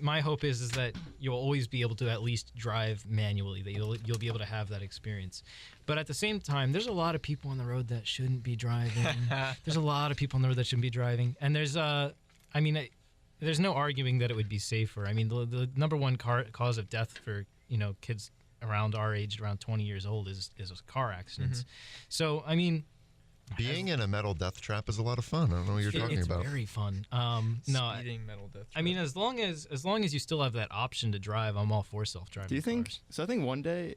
My hope is that you'll always be able to at least drive manually. That you'll be able to have that experience. But at the same time, there's a lot of people on the road that shouldn't be driving. There's a lot of people on the road that shouldn't be driving, and there's no arguing that it would be safer. I mean, the number one cause of death for kids around our age, around 20 years old, is car accidents. So I mean, Being in a metal death trap is a lot of fun. I don't know what you're talking it's about. very fun. Speeding metal death. I mean, as long as you still have that option to drive, I'm all for self-driving. Do you think? cars. So I think one day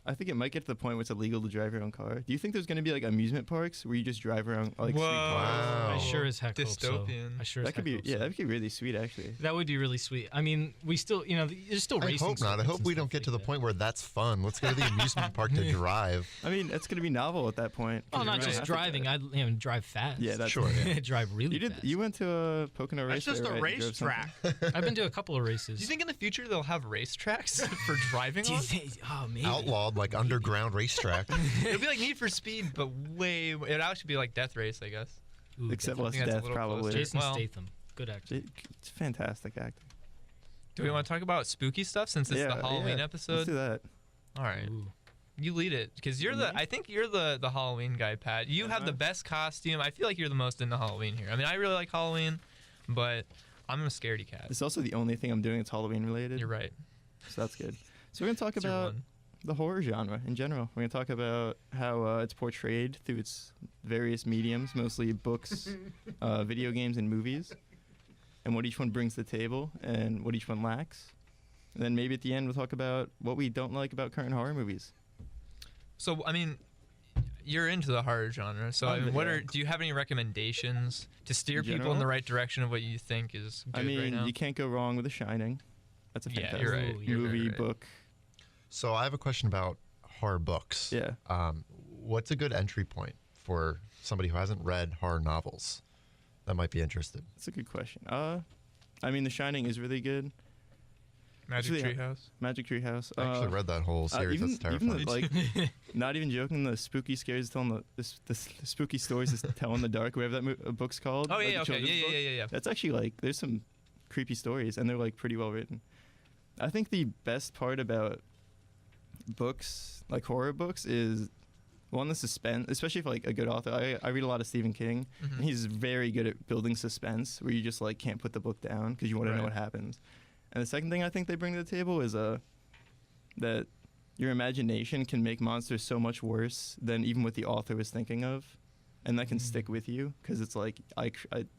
I think it might get to the point where it's illegal to drive your own car. Do you think there's going to be like amusement parks where you just drive around like Whoa. street cars? Wow. I sure as heck hope so. Dystopian. I sure That as could heck be hope yeah, so. that could be really sweet actually. That would be really sweet. I mean, we still, there's still I racing. hope not. I circuits hope and we don't stuff get to like the that. point where that's fun. Let's go to the amusement park to drive. I mean, it's going to be novel at that point. 'cause Oh, not you're just gonna have to driving. I'd drive fast. Yeah, that's Sure. drive really You fast. You went to a Pocono That's race. just a right? You drove something? racetrack. I've been to a couple of Do races. you think in the future they'll have racetracks for driving Do you on? think? Oh, maybe. Outlawed, like underground racetrack. It'll be like Need for Speed, but it'd actually be like Death Race, I guess. Ooh, Except I less think that's a death, little probably. closer. Jason Well- Statham, good actor. It's fantastic acting. Do we want to talk about spooky stuff since it's the Halloween episode? Let's do that. All right. Ooh. You lead it because you're I think you're the Halloween guy, Pat. You have the best costume. I feel like you're the most into Halloween here. I mean, I really like Halloween, but I'm a scaredy cat. It's also the only thing I'm doing that's Halloween related. You're right. So that's good. So we're going to talk It's your about one. the horror genre in general. We're going to talk about how it's portrayed through its various mediums, mostly books, video games, and movies, and what each one brings to the table and what each one lacks. And then maybe at the end we'll talk about what we don't like about current horror movies. So I mean, you're into the horror genre. So I mean, do you have any recommendations to steer people in general? the right direction of what you think is good I mean, right now? you can't go wrong with The Shining. That's a Yeah, fantastic you're right. Ooh, You're movie, very right. book. So I have a question about horror books. Yeah. What's a good entry point for somebody who hasn't read horror novels that might be interested? That's a good question. I mean, The Shining is really good. Magic Actually, Treehouse. Magic Treehouse. I actually read that whole series. even, That's terrifying. Even like, not even joking, the spooky scares telling the spooky stories is tell in the dark, whatever that book's called. Oh like yeah, the okay, children's book. yeah. That's actually like there's some creepy stories and they're like pretty well written. I think the best part about books, like horror books, is one, the suspense, especially for like a good author. I read a lot of Stephen King, Mhm. and he's very good at building suspense, where you just like can't put the book down because you want to know Right. what happens. And the second thing I think they bring to the table is that your imagination can make monsters so much worse than even what the author was thinking of, and that can stick with you because it's like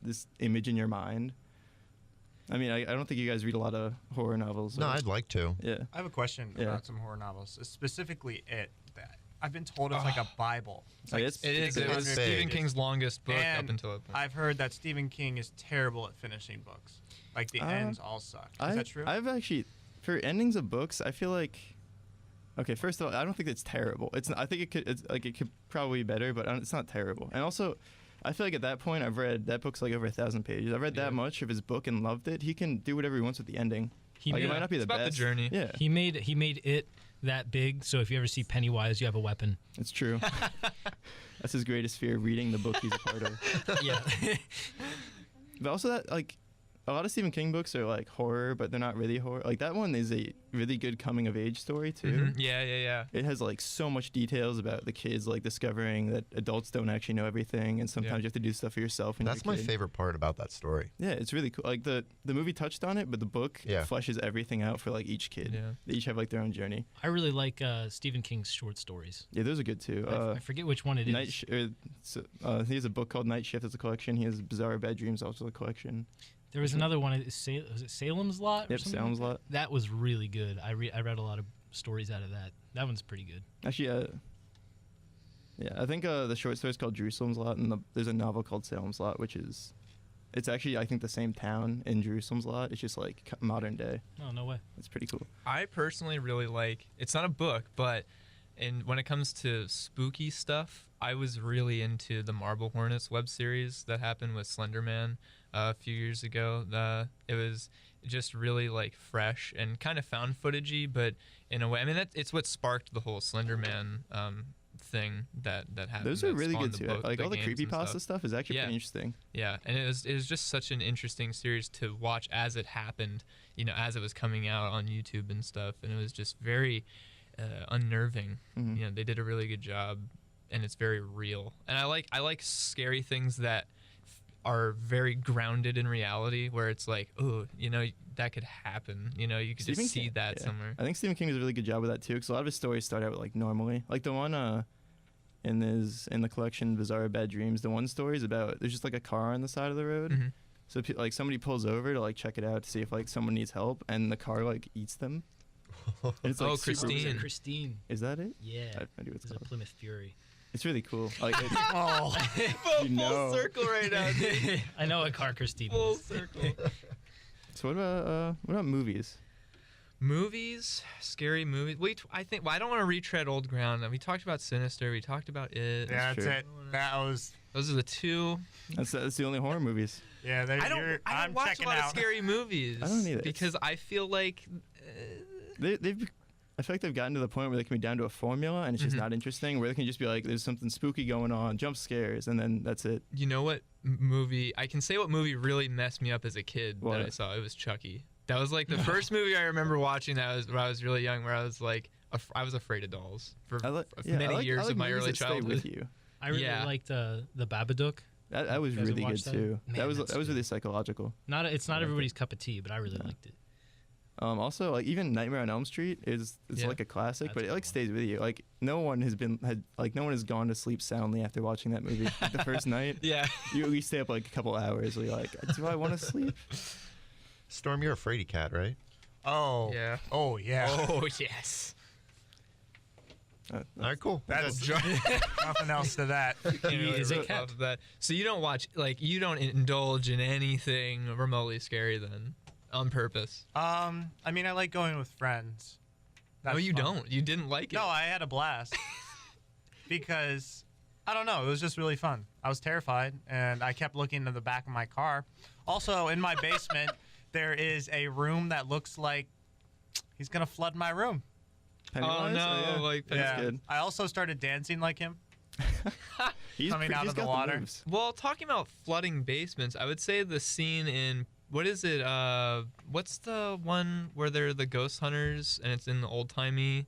this image in your mind. I mean, I don't think you guys read a lot of horror novels. No, or- I'd like to. yeah. I have a question Yeah. about some horror novels, specifically it. That I've been told it's like a Bible. It's Oh, like it's- It is. It 600 was big. Stephen pages. King's longest book And up until that point. I've heard that Stephen King is terrible at finishing books. Like the ends all suck. Is that true? I've actually, for endings of books, I feel like, okay, first of all, I don't think it's terrible. It's not, I think it could probably be better, but it's not terrible. And also, I feel like at that point, I've read that book's like over 1,000 pages. I've read Yeah. that much of his book and loved it. He can do whatever he wants with the ending. He Like, it made, might not be It's the about the best. journey. Yeah, he made it that big. So if you ever see Pennywise, you have a weapon. it's true. That's his greatest fear, reading the book he's a part of. Yeah. But also that, like, a lot of Stephen King books are like horror, but they're not really horror. Like that one is a really good coming of age story too. Mhm. Yeah. It has like so much details about the kids like discovering that adults don't actually know everything, and sometimes Yeah. you have to do stuff for yourself. When That's you're my a kid. favorite part about that story. Yeah, it's really cool. Like the movie touched on it, but the book Yeah. fleshes everything out for like each kid. Yeah. They each have like their own journey. I really like Stephen King's short stories. Yeah, those are good too. I forget which one it is. He has a book called Night Shift as a collection. He has Bizarre Bad Dreams also a collection. There was another one. Was it Salem's Lot? Or Yep, something Salem's like Lot. that? That was really good. I read a lot of stories out of that. That one's pretty good. Actually, I think the short story is called Jerusalem's Lot, and there's a novel called Salem's Lot, which is, it's actually I think the same town in Jerusalem's Lot. It's just like modern day. Oh, no way. It's pretty cool. I personally really like. It's not a book, but when it comes to spooky stuff, I was really into the Marble Hornets web series that happened with Slender Man a few years ago. It was just really like fresh and kind of found footagey, but in a way, I mean, it's what sparked the whole Slender Man thing that happened. Those are that really spawned good the too. book, Like all the games and creepypasta stuff is actually Yeah. pretty interesting. Yeah, and it was just such an interesting series to watch as it happened, as it was coming out on YouTube and stuff, and it was just very unnerving. Mhm. They did a really good job, and it's very real. And I like scary things that are very grounded in reality, where it's like, oh, that could happen. You could Stephen just see King- that yeah. somewhere. I think Stephen King does a really good job with that too, because a lot of his stories start out like normally. Like the one in the collection Bizarre Bad Dreams, the one story is about there's just like a car on the side of the road. Mhm. So like somebody pulls over to like check it out to see if like someone needs help, and the car like eats them. And it's like super Christine. weird. Christine. Is that it? Yeah. I have no idea what it's It's a called. Plymouth Fury. It's really cool. Like, Oh, you know. circle right now, dude. I know what car Christine Full is. circle. So what about movies? Movies, scary movies. I think. Well, I don't want to retread old ground. We talked about Sinister. We talked about It. yeah, that's true. it. That was. Those are the two. That's the only horror movies. Yeah, I don't I'm watch a checking lot out. of scary movies. I don't either. Because I feel like I feel like they've gotten to the point where they can be down to a formula and it's just not interesting. Where they can just be like, there's something spooky going on, jump scares, and then that's it. you know what movie. I can say what movie really messed me up as a kid What? that I saw. It was Chucky. That was like the first movie I remember watching. That was when I was really young. Where I was like, I was afraid of dolls for many years of my movies early that stay childhood. with you. I really Yeah. liked the Babadook. That was You guys really good watched that? too. Man, that was that's really good. psychological. It's not everybody's cup of tea, but I really liked it. Also, like even Nightmare on Elm Street it's Yeah. like a classic, That's but a it good like one. stays with you. Like no one has gone to sleep soundly after watching that movie. Like, the first night, Yeah. you at least stay up like a couple hours. Where you're like, do I want to sleep? Storm, you're a fraidy cat, right? Oh. Yeah. Oh yeah. Oh yes. All right, cool. That's Good. nothing else to that. Is it Rip kept? off of that. So you don't you don't indulge in anything remotely scary then, on purpose. I mean, I like going with friends. No, That's you fun. don't. You didn't like it. No, I had a blast because I don't know. It was just really fun. I was terrified, and I kept looking in the back of my car. Also, in my basement, there is a room that looks like he's gonna flood my room. Pennywise? no, yeah. like- That's good. I also started dancing like him. He's coming out he's of the got water. moves. Well, talking about flooding basements, I would say the scene in what is it? What's the one where they're the ghost hunters and it's in the old timey?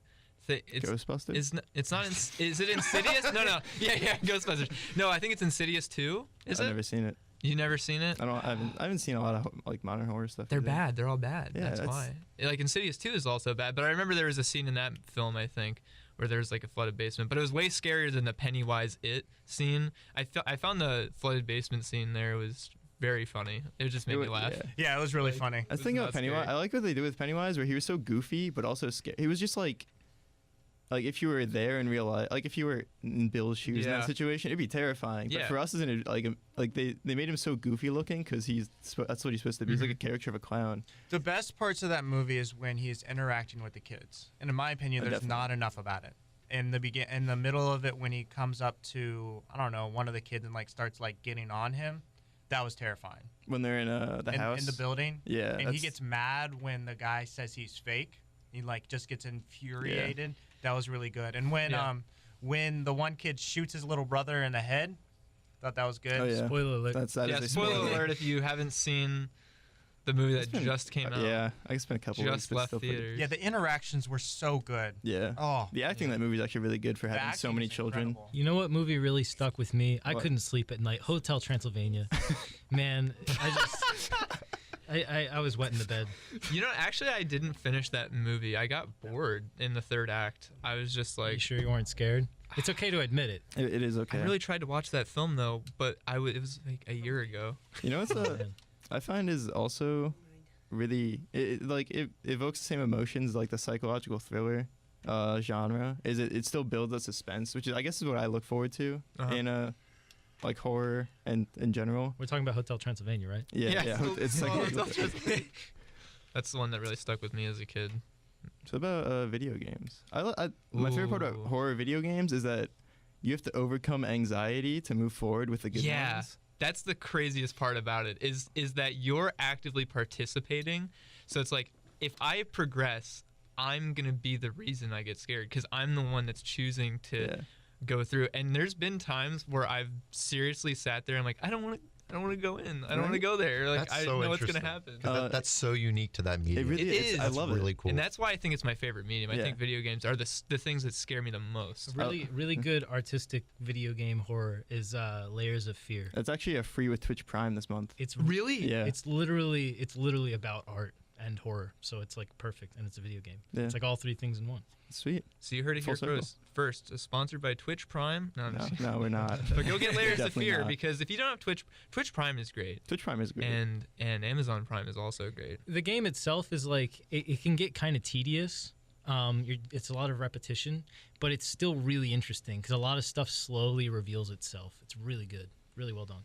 Ghostbusters. It's not. Is it Insidious? No. Yeah, Ghostbusters. No, I think it's Insidious 2. Is I've it? never seen it. You never seen it? I haven't seen a lot of like modern horror stuff. They're either. bad. They're all bad. Yeah, that's that's- why. Like Insidious 2 is also bad. But I remember there was a scene in that film, I think, where there's like a flooded basement. But it was way scarier than the Pennywise It scene. I found the flooded basement scene there was very funny. It just made me laugh. Yeah. Yeah, it was really funny. I was was thinking not about Pennywise. scary. I like what they did with Pennywise, where he was so goofy but also scary. He was just like if you were there in real life, like if you were in Bill's shoes in Yeah. that situation, it'd be terrifying. But Yeah. for us, isn't it like they made him so goofy looking because that's what he's supposed to be. He's like a caricature of a clown. The best parts of that movie is when he's interacting with the kids. And in my opinion, Oh, there's definitely. not enough about it. In the middle of it, when he comes up to one of the kids and like starts like getting on him, that was terrifying. When they're in the house in the building. Yeah, And he that's- gets mad when the guy says he's fake. He like just gets infuriated. That was really good. And when the one kid shoots his little brother in the head, thought that was good. Oh yeah, Spoiler alert. that Yeah, is a spoiler alert if you haven't seen the movie that just came out. Yeah, I spent a couple weeks, Just but left still pretty- theaters. Yeah, the interactions were so good. Yeah. Oh, The acting in that movie is actually really good for the having so acting many is children. incredible. You know what movie really stuck with me? I What? couldn't sleep at night. Hotel Transylvania. Man, I was wet in the bed. You know, actually, I didn't finish that movie. I got bored in the third act. I was just Are you like, sure you weren't scared? It's okay to admit it. It is okay. I really tried to watch that film though, but it was like a year ago. You know what's Man. I find is also really it evokes the same emotions like the psychological thriller genre. Is it still builds a suspense, which is I guess is what I look forward to Uh-huh. in like horror and in general. We're talking about Hotel Transylvania, right? Yeah. It's psychological. That's the one that really stuck with me as a kid. So about video games. My favorite part about Ooh. horror video games is that you have to overcome anxiety to move forward with the good Yeah. ones. That's the craziest part about it is that you're actively participating. So it's like if I progress, I'm gonna be the reason I get scared because I'm the one that's choosing to Yeah. go through. And there's been times where I've seriously sat there and I'm like, I don't want to go in. I don't want to Right? go there. Like That's I so know what's gonna interesting. happen. 'Cause that's so unique to that medium. It really It is. is. I That's love it. really cool. And that's why I think it's my favorite medium. I Yeah. think video games are the things that scare me the most. Really good artistic video game horror is Layers of Fear. It's actually a free with Twitch Prime this month. It's Really? Yeah. It's literally about art and horror, so it's like perfect, and it's a video game. Yeah. It's like all three things in one. Sweet. So you heard it Full here circle. first. Sponsored by Twitch Prime. No, I'm No, just no, we're not. But go get Layers of Definitely Fear not. because if you don't have Twitch Prime is great, Twitch Prime is great. and Amazon Prime is also great. The game itself is like it can get kind of tedious, It's a lot of repetition, but it's still really interesting because a lot of stuff slowly reveals itself. It's really good, really well done.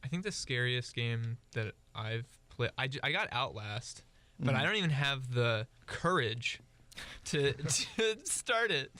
I think the scariest game that I've played, I got Outlast, but I don't even have the courage to start it.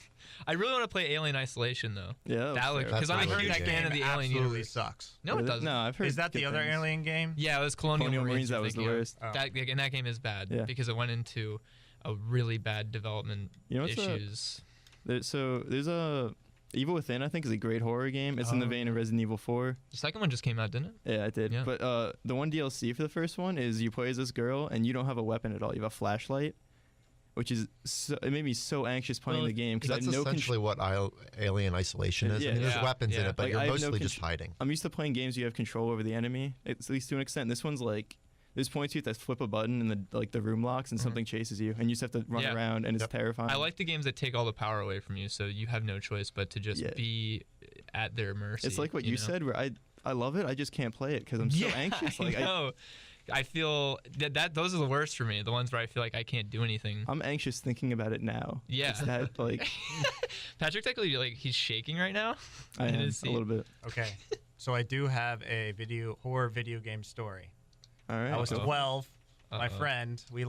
I really want to play Alien Isolation though. Yeah, because I'm a really huge good fan of the Alien absolutely universe. sucks. No, it doesn't. No, I've heard. Is that the good other things. Alien game? Yeah, it was Colonial Marines. That was the you're thinking worst. Oh. and that game is bad because it went into a really bad development You know what's issues. There's a Evil Within. I think is a great horror game. It's in the vein of Resident Evil 4. The second one just came out, didn't it? Yeah, it did. Yeah. But the one DLC for the first one is you play as this girl and you don't have a weapon at all. You have a flashlight, which is it made me so anxious playing the game because I That's have no essentially what Alien Isolation is. I mean, there's Yeah. weapons in Yeah. it, but Like, you're I have no mostly just hiding. I'm used to playing games where you have control over the enemy, at least to an extent. This one's like there's points you have to flip a button and the room locks and something chases you and you just have to run Yeah. around and it's terrifying. I like the games that take all the power away from you, so you have no choice but to just be at their mercy. It's like what you know? said, where I love it. I just can't play it because I'm so anxious. Like I know. I feel that those are the worst for me. The ones where I feel like I can't do anything. I'm anxious thinking about it now. Yeah. It's that like Patrick technically like he's shaking right now. I in am his a seat. little bit. Okay. So I do have a horror video game story. All right. I was 12. My Uh-oh. friend, we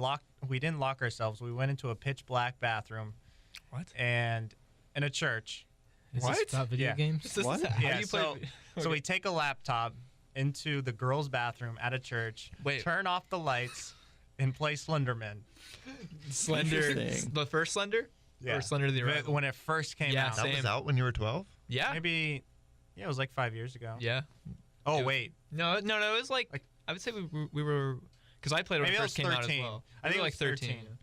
didn't lock ourselves. We went into a pitch black bathroom. What? And in a church. Is What? this about video Yeah. games? What? How Yeah, do you play? So we take a laptop into the girls' bathroom at a church, Wait. turn off the lights, and play Slenderman. Slender, Interesting. the first Slender, or Slender the Arrival? When it first came Yeah, out. That was Same. out when you were 12? Yeah, Maybe, it was like 5 years ago. yeah. Oh, It- wait. No, it was like I would say we were because I played when Maybe it it first was came out as 13. well. I think We it were was like 13. 13.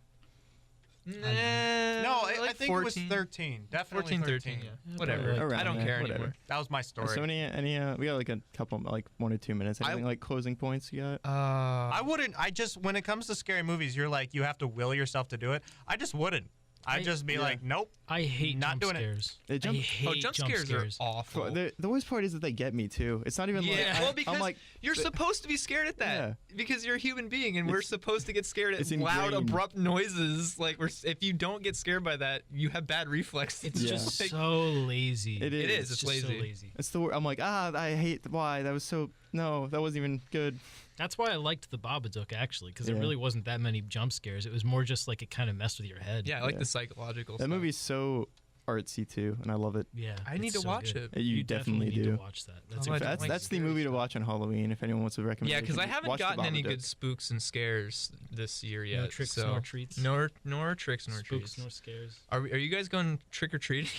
Nah, No, I like think 14. it was 13. Definitely 14, 13. Yeah. Whatever. probably I around don't there, care whatever. anymore. That was my story. So any we got like a couple like 1 or 2 minutes. Anything like closing points you got? I wouldn't. When it comes to scary movies, you're like, you have to will yourself to do it. I just wouldn't. I'd just be like, nope. I hate Not jump doing it. scares. They jump- I hate jump scares are awful. The worst part is that they get me too. It's not even Yeah, like well, because I'm like you're supposed to be scared at that because you're a human being, and we're supposed to get scared at it's loud, ingrained. abrupt noises. Like, if you don't get scared by that, you have bad reflexes. It's just Like, so lazy. It It is. is. It's just so lazy. lazy. It's the word. I'm like I hate why that was so. No, that wasn't even good. That's why I liked the Babadook actually, because there Yeah. really wasn't that many jump scares. It was more just like it kind of messed with your head. Yeah, I like Yeah. the psychological. That stuff. movie's so artsy too, and I love it. Yeah. I need it's to so watch good. it. You definitely need do. to watch that. That's Oh, I a don't That's like that's the scary movie to stuff. watch on Halloween if anyone wants to recommend. Yeah, because I haven't watch The gotten any good Babadook. spooks and scares this year yet. no tricks so nor treats. nor tricks nor Spooks treats. nor scares. Are you guys going trick or treating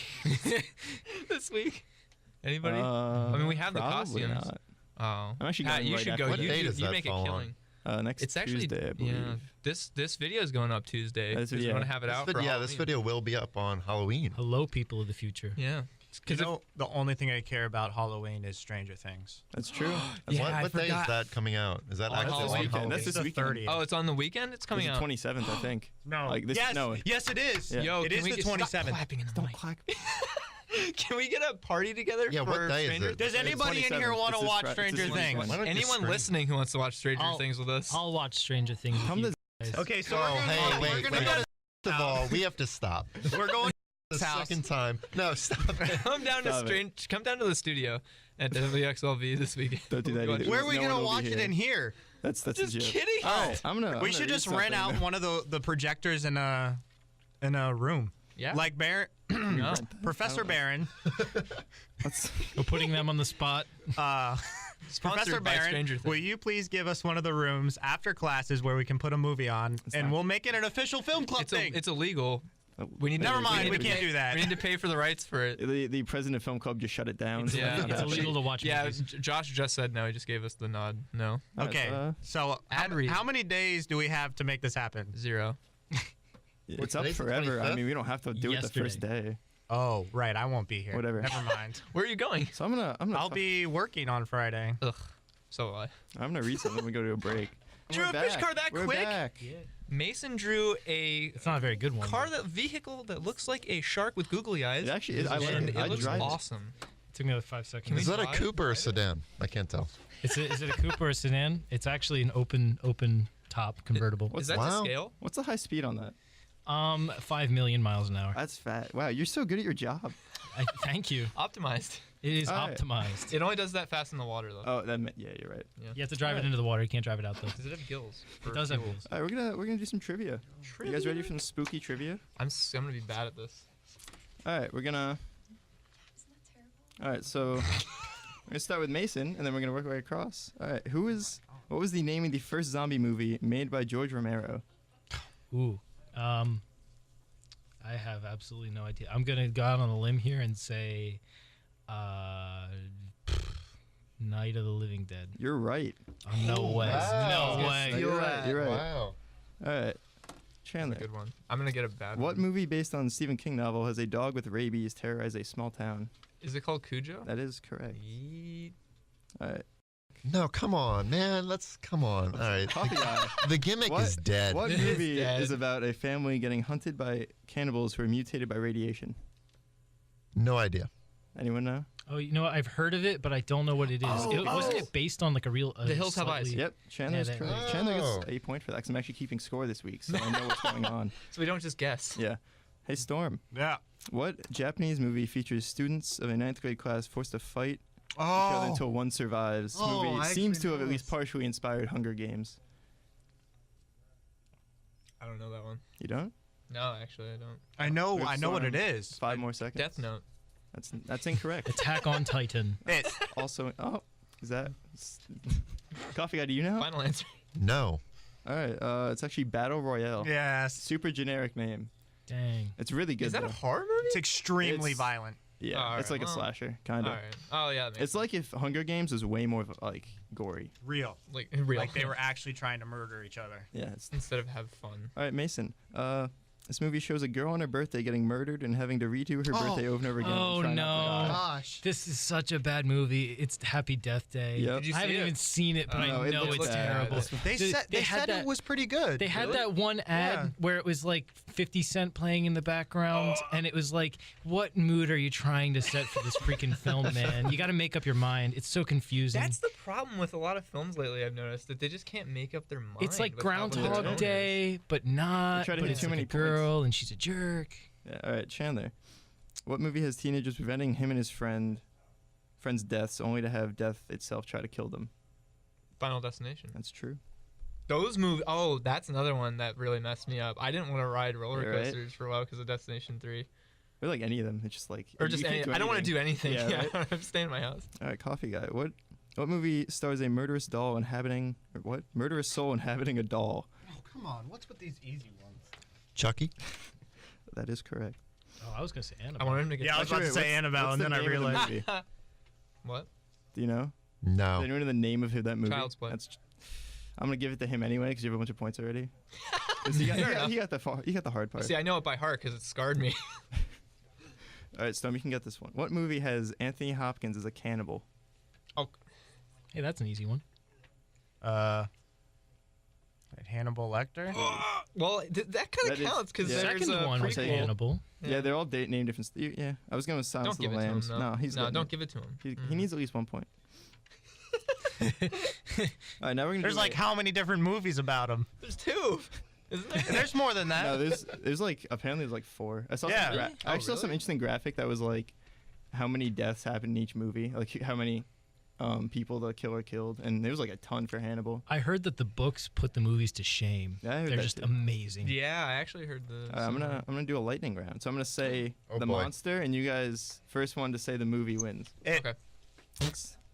this week? Anybody? I mean, we have the probably costumes. not. Oh, I'm actually Pat, going you right should after go. What You date do- does you that make a fall on? killing. Next It's actually Tuesday, I believe. yeah. This video is going up Tuesday. That's- Because we yeah. want to have it out. For This Halloween. video will be up on Halloween. Hello, people of the future. Yeah. You know, the only thing I care about Halloween is Stranger Things. That's true. Yeah, I what day is forgot. that coming out? Is that On actually Halloween. on weekend. Halloween? That's It's this the weekend. 30th. Oh, it's on the weekend. It's coming It's out. the 27th, I think. No. Like this. yes, No. yes, it is. Yeah. Yo, It can is we the get, stop 27th. clapping in the Don't mic. clap. Can we get a party together? Yeah, what for day is Stranger it? Does Things? anybody in 27th. here want It's to this watch Fri- it's Stranger this Things? weekend. Why don't you Anyone stream? listening who wants to watch Stranger I'll- Things with us? I'll watch Stranger Things. with Come you to guys. Okay, so Oh, we're gonna, hey, we're wait. gonna wait. go First of all, we have to stop. we're going The to house. second time. No, stop it. Come down Stop it. come down to the studio at WXLV this weekend. Don't do that either. Where are we No gonna one will be watch it here. in here? That's Just a joke. kidding. All right, I'm gonna. We should just rent out one of the projectors in a room. Yeah. Like No. Professor Barron. We're putting them on the spot. Sponsored Professor by Barron, Stranger Things. will you please give us one of the rooms after classes where we can put a movie on, and not- we'll make it an official film club thing. It's illegal. We need. Never to, mind, need we to can't pay- do that. We need to pay for the rights for it. The president of film club just shut it down. so Yeah, that's not It's happening. illegal to watch Yeah, movies. Josh just said no. He just gave us the nod. No, Okay, so Ad read. how many days do we have to make this happen? 0. It's up Today's the forever. I 25th? mean, we don't have to do it the first day. Oh, right, I won't be here. Whatever. Never mind. Where are you going? So I'm gonna. I'll be working on Friday. Ugh. So will I. I'm gonna read something. We go to a break. Drew We're a fish back. car that We're quick? Back. Mason drew a It's not a very good one. car, but that vehicle that looks like a shark with googly eyes. It actually is. I like and it. it I looks drive it. awesome. it took me like 5 seconds. Can we Is that a drive? coupe or a sedan? I can't tell. Is it a coupe or a sedan? It's actually an open top convertible. Is that Wow. to scale? What's the high speed on that? 5 million miles an hour. That's fat. Wow, you're so good at your job. Thank you. Optimized. It is All right. optimized. It only does that fast in the water though. Oh, yeah, you're right. You have to drive it into the water. You can't drive it out though. Does it have gills? It does have wheels. All right, we're gonna do some trivia. You guys ready for some spooky trivia? I'm gonna be bad at this. All right, we're gonna. All right, so we're gonna start with Mason, and then we're gonna work our way across. All right, what was the name of the first zombie movie made by George Romero? Ooh. I have absolutely no idea. I'm gonna go out on a limb here and say, Night of the Living Dead. You're right. Oh, no way. wow. No way. You're right. You're right. Wow. All right, That's Chandler. a good one. I'm gonna get a bad What one. movie based on Stephen King novel has a dog with rabies terrorize a small town? Is it called Cujo? That is correct. Yeet. All right. No, come on, man. Come on. All right. Coffee guy. The gimmick What- is dead. What It is movie dead. is about a family getting hunted by cannibals who are mutated by radiation? No idea. Anyone know? Oh, you know what? I've heard of it, but I don't know what it is. Wasn't it based on like a real? The Hills Have Eyes. slightly- Yep, Chandler's that- correct. Oh. Chandler gets a point for that 'cause I'm actually keeping score this week, so I know what's going on. So we don't just guess. Yeah. Hey, Storm. Yeah. What Japanese movie features students of a 9th grade class forced to fight each other Oh. until one survives? This Oh, movie I seems actually to have know at least this. partially inspired Hunger Games. I don't know that one. You don't? No, actually, I don't. I know what Storm. it is. 5 more seconds. Death Note. That's incorrect. Attack on Titan. It. Also, is that Coffee Guy? Do you know? Final answer. No. All right, it's actually Battle Royale. Yes. Super generic name. Dang. It's really good. Is that though. a horror movie? It's extremely It's- violent. Yeah, Oh, it's alright, like a well, slasher, kind of. All right. Oh yeah. That makes It's like if Hunger Games was way more like gory. Real. like real. Like they were actually trying to murder each other. Yeah. instead of have fun. All right, Mason. This movie shows a girl on her birthday getting murdered and having to redo her birthday over and over again. and Oh try not to no. die. Gosh. This is such a bad movie. It's Happy Death Day. Yep. Did you I see haven't it? even seen it, but No, I it know looks it's bad. terrible. They Dude, said had it was pretty good. They had Really? that one ad Yeah. where it was like 50 Cent playing in the background, and it was like, what mood are you trying to set for this freaking film, man? You got to make up your mind. It's so confusing. That's the problem with a lot of films lately. I've noticed that they just can't make up their mind. It's like with how the tone Groundhog is. Day, but not. try to But hit it's too like many a girl, and she's a jerk. Yeah, all right, Chandler. What movie has teenagers preventing him and his friend's deaths only to have death itself try to kill them? Final Destination. That's true. Those movies. Oh, that's another one that really messed me up. I didn't want to ride roller Yeah, right? coasters for a while because of Destination 3. Or like any of them. It's just like Or you just can't any, I don't want to do anything. Yeah, Yeah, right? I'm staying in my house. All right, Coffee Guy. What movie stars a murderous doll inhabiting or what? Murderous soul inhabiting a doll. Oh, come on. What's with these easy ones? Chucky? That is correct. Oh, I was gonna say I Annabelle. wanted him to get. Yeah, I was about to What's- say Annabelle, what's and the then I name of the realized. movie? What? Do you know? No. Does anyone know the name of that movie? Child's Play. I'm gonna give it to him anyway because you have a bunch of points already. 'Cause he got the hard part. See, I know it by heart because it scarred me. All right, Storm, you can get this one. What movie has Anthony Hopkins as a cannibal? Oh, Hey, that's an easy one. Hannibal Lecter. well, that kind That of is- counts because yeah. there's Second a one was prequel. Hannibal. Yeah, they're all named different. Yeah, I was going with Silence Don't of give the it to Lambs. him. No, he's no, getting don't it. give it to him. He needs at least 1 point. All right, now we're gonna There's do like how many different movies about him? There's two, isn't there? There's more than that. No, there's like apparently there's like 4. I saw Yeah. some Really? I actually saw some really? interesting graphic that was like how many deaths happen in each movie, like how many people the killer killed, and there was like a ton for Hannibal. I heard that the books put the movies to shame. Yeah, I heard They're that just too. amazing. Yeah, I actually heard the. I'm gonna do a lightning round. So I'm gonna say Oh, the boy. monster, and you guys first one to say the movie wins. It. Okay.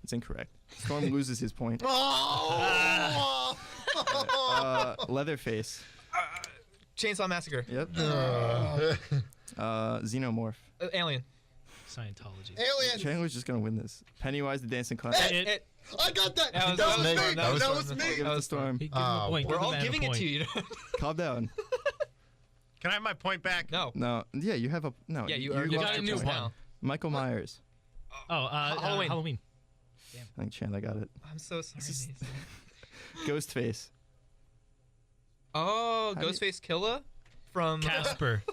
It's incorrect. Storm loses his point. Oh! Leatherface. Chainsaw Massacre. Yep. Xenomorph. Alien. Scientology. Alien! Chandler's just gonna win this. Pennywise the Dancing Clown. It- I got that! That was, That was me. me! That That was was fun. me! Give it That to was fun. Storm. Give him a point. We're Give the all man a giving it point. to you. Calm down. Can I have my point back? No. No. Yeah, you have a no. Yeah, you earned got it a new just one. now. Michael Myers. Oh, Halloween. Halloween. I think Chandler got it. I'm so sorry. Nathan. Ghostface. Oh, How do you- Ghostface Killer from Casper.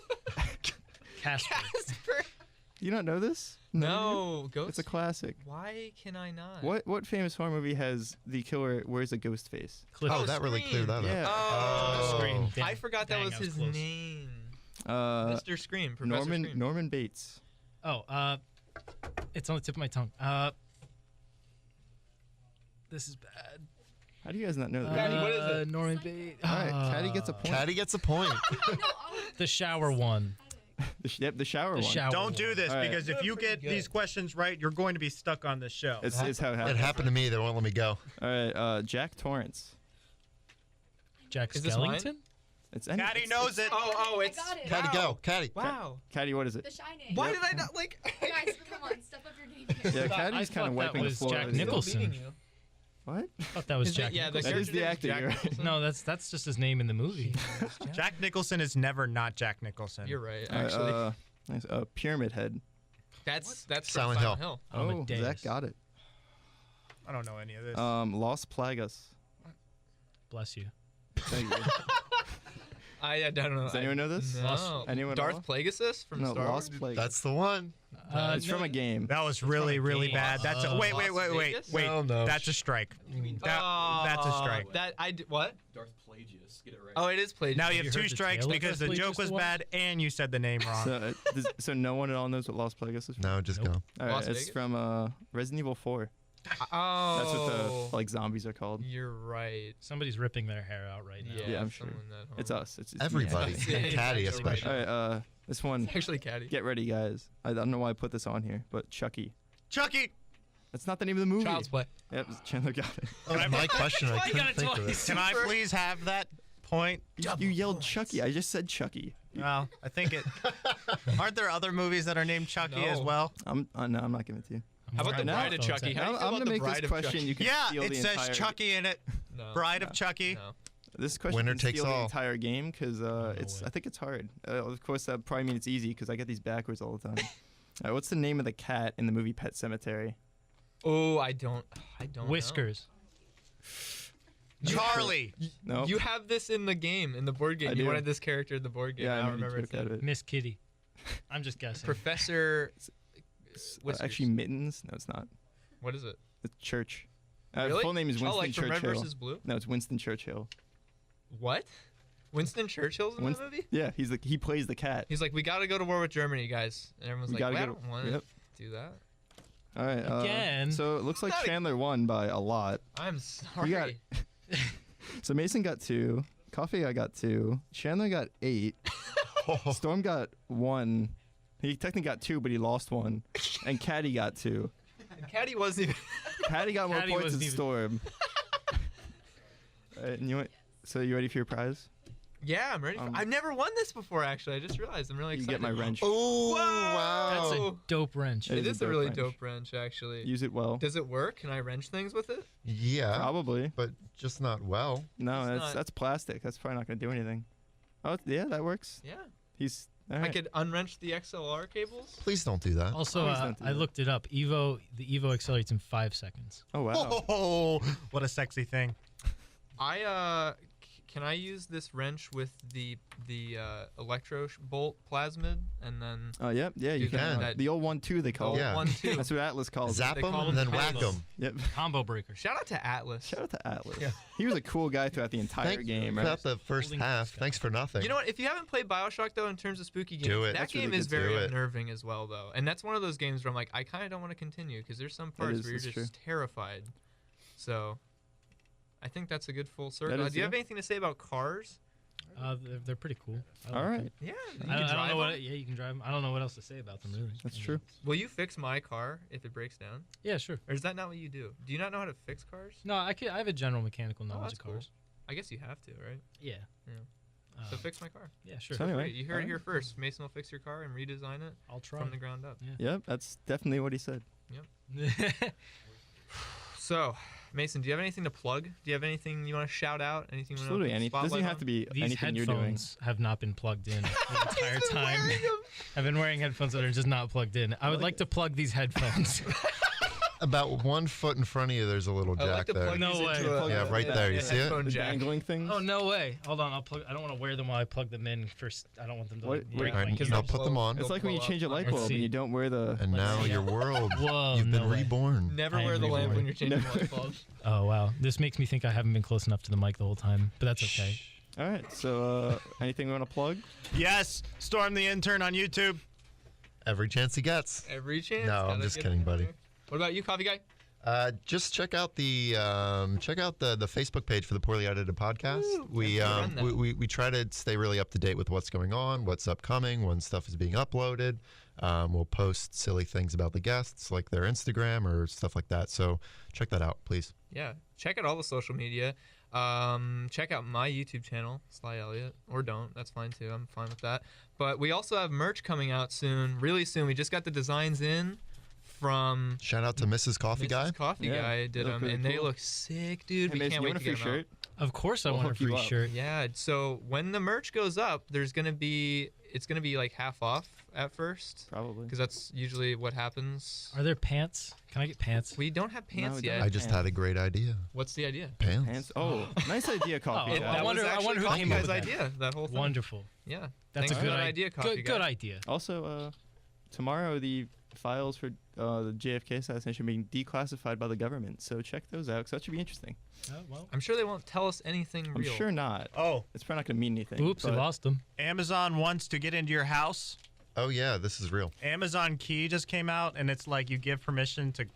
Casper. Casper. You don't know this? No, Ghost. It's a classic. Why can I not? What famous horror movie has the killer wears a ghost face? Cliff. Oh, that really Scream. cleared that Yeah. up. Oh, Scream. I forgot that Dang, was I was his close. name. Mr. Scream, Professor Scream. Norman Bates. Oh, it's on the tip of my tongue. This is bad. How do you guys not know that? Caddy, what is it? Norman Bates. All right, Caddy gets a point. Caddy gets a point. The shower one. The shower The one. shower Don't do this All right. because if you get these questions right, you're going to be stuck on this show. It's how it It happens. happened to me. They won't let me go. All right, Jack Torrance. Jack Is this mine? Skellington? Caddy knows it. Oh, it's. got it. Caddy, go. Caddy. Wow. Caddy, what is it? The Shining. Why did I not like? Guys, come on, step up your game here. Yeah, I Caddy's kind thought of that wiping the was floor. Jack with it. Nicholson. What? I thought that was Jack Yeah, the Nicholson. That is the character actor, Jack you're right. Nicholson? No, that's just his name in the movie. Jack Nicholson is never not Jack Nicholson. You're right. All right, Actually, nice. Pyramid Head. that's Silent Silent Hill. Hill. Oh, Amadeus. Zach got it. I don't know any of this. Los Plagas. Bless you. Thank you. I don't know. Does anyone know this? No. Anyone at Darth all? Plagueis from No, Star Los Wars. Plagas. That's the one. It's from a game. that was really, really game. bad. That's a, wait. Las Vegas? Wait. Oh, no. That's a strike. That's a strike. That I what? Darth Plagueis. Get it right. Oh, it is plagiarism. Now you Have have you two heard the strikes tale of because the Darth joke Plagueis was the one? bad and you said the name wrong. So no one at all knows what Los Plagas is from? No, just Nope. go. All right, Las it's Vegas? from Resident Evil 4. Oh, That's what the like zombies are called. You're right. Somebody's ripping their hair out right now. Yeah, I'm sure. someone at home. It's us. It's Everybody. Yeah. And Caddy Actually, especially. All right, this one. Actually, Caddy. Get ready, guys. I don't know why I put this on here, but Chucky. Chucky. That's not the name of the movie. Child's Play. Yep, Chandler got it. That was my question. I Why you couldn't got it think of it. twice? Can I please have that point? You yelled Chucky. I just said Chucky. Well, I think it. Aren't there other movies that are named Chucky as No. well? No, I'm not giving it to you. How about the Now- Bride of Chucky? How do you feel I'm about gonna the make Bride this of question. Chucky? You can Yeah, steal it the says entire, Chucky in it. No. Bride of Chucky. No. This question Winner can takes steal the all. entire game because it's. way. I think it's hard. Of course, that probably means it's easy because I get these backwards all the time. All right, what's the name of the cat in the movie Pet Sematary? Oh, I don't. Whiskers. Charlie. No. You have this in the game, in the board game. I You do. wanted this character in the board game. Yeah, I I don't remember its out of name. it. Miss Kitty. I'm just guessing. Professor. Whiskers. Actually, Mittens. No, it's not. What is it? It's Church. Really? Full name is Winston Oh, like from Red Churchill. versus Blue? No, it's Winston Churchill. What? Winston Churchill's in that movie? Yeah, he plays the cat. He's like, we got to go to war with Germany, guys. And everyone's We like, gotta well, I go don't to- want to yep. do that. All right. Again. So it looks like Not a- Chandler won by a lot. I'm sorry. You got. So Mason got 2. Coffee I got 2. Chandler got 8. Storm got 1. He technically got 2, but he lost 1. And Caddy got 2. And Caddy wasn't even. Caddy got more Caddy points wasn't than even- Storm. All right, and so you ready for your prize? Yeah, I'm ready. I've never won this before, actually. I just realized. I'm really You excited. get my wrench. Oh, That's wow. a dope wrench. It It is is a a dope really wrench. dope wrench, actually. Use it well. Does it work? Can I wrench things with it? Yeah, Probably. but just not well. No, It's that's not- that's plastic. That's probably not gonna do anything. Oh yeah, that works. Yeah. He's. All I right. could unwrench the XLR cables. Please don't do that. Also, Please don't do I that. looked it up. The Evo accelerates in 5 seconds. Oh wow. Oh, what a sexy thing. Can I use this wrench with the electro bolt plasmid and then Oh yep, yeah, you Do that. can. The old 1-2 they call the it. Yeah. 1-2? That's what Atlas calls Zap they them call and them then whack combos. them. it. Yep. Combo breaker. Shout out to Atlas. Shout out to Atlas. He was a cool guy throughout the entire game, right? Throughout the first Holding half. stuff. Thanks for nothing. You know what? If you haven't played Bioshock though, in terms of spooky games, Do it. that That's game really is good. very Do it. unnerving as well, though. And that's one of those games where I'm like, I kind of don't want to continue because there's some parts is, where you're that's just terrified. So, I think that's a good full circle. That is, Do you have yeah. anything to say about cars? They're pretty cool. I All like right. them. Yeah, you I can don't drive know what. them. Yeah, you can drive them. I don't know what else to say about them really. That's true. Will you fix my car if it breaks down? Yeah, sure. Or is that not what you do? Do you not know how to fix cars? No, I have a general mechanical knowledge that's of cars. I guess you have to, right? Yeah. Yeah. So fix my car. Yeah, sure. So anyway, Great. You heard it here first. Mason will fix your car and redesign it I'll try. from the ground up. Yep, that's definitely what he said. So, Mason, do you have anything to plug? Do you have anything you want to shout out? Anything you want Absolutely, to anything. Doesn't have to be These anything you're doing. headphones have not been plugged in the entire time. I've been wearing headphones that are just not plugged in. I would like to plug these headphones. About 1 foot in front of you, there's a little I jack like to there. plug No these way. into a, Yeah, right there. You see it? headphone The jack. dangling things. Oh no way! Hold on, I'll plug. I don't want to wear them while I plug them in. First, I don't want them to What- like, wait, break All my right, Because now they'll put them blow- on. It's like when you change a light Let's bulb and see. you don't wear the. And now see. your world, Whoa! you've been no way. reborn. Never I wear am the lamp reborn. when you're changing light bulbs. Oh wow! This makes me think I haven't been close enough to the mic the whole time, but that's okay. All right. So, anything we want to plug? Yes, Storm the Intern on YouTube. Every chance he gets. Every chance. No, I'm gotta just get kidding, it out buddy. there. What about you, Coffee Guy? Just check out the Facebook page for the Poorly Edited Podcast. We try to stay really up to date with what's going on, what's upcoming, when stuff is being uploaded. We'll post silly things about the guests, like their Instagram or stuff like that. So check that out, please. Yeah, check out all the social media. Check out my YouTube channel, Sly Elliott, or don't. That's fine too. I'm fine with that. But we also have merch coming out soon, really soon. We just got the designs in from Shout out to Mrs. Coffee Guy. Coffee Yeah, Guy did they look them, really and they cool. look sick, dude. Hey, We Mason, can't you wait want to a get free them out. shirt? Of course, I We'll want a hook you free up. shirt. Yeah, so when the merch goes up, there's gonna be like half off at first, Probably. because that's usually what happens. Are there pants? Can I get pants? We don't have pants we yet. don't. I just had a great idea. What's the idea? Pants. Pants. Oh, nice idea, Coffee Oh, Guy. I That wonder- was I actually wonder who Coffee came up Guy's with that. idea. That whole thing. Wonderful. Yeah, That's thanks a for good that idea. idea, Coffee Good Guy. idea. Also, tomorrow the files for the JFK assassination are being declassified by the government. So check those out, 'cause that should be interesting. Oh, well. I'm sure they won't tell us anything I'm real. sure not. Oh, It's probably not going to mean anything. Oops, we but lost them. Amazon wants to get into your house. Oh yeah, this is real. Amazon Key just came out, and it's like you give permission to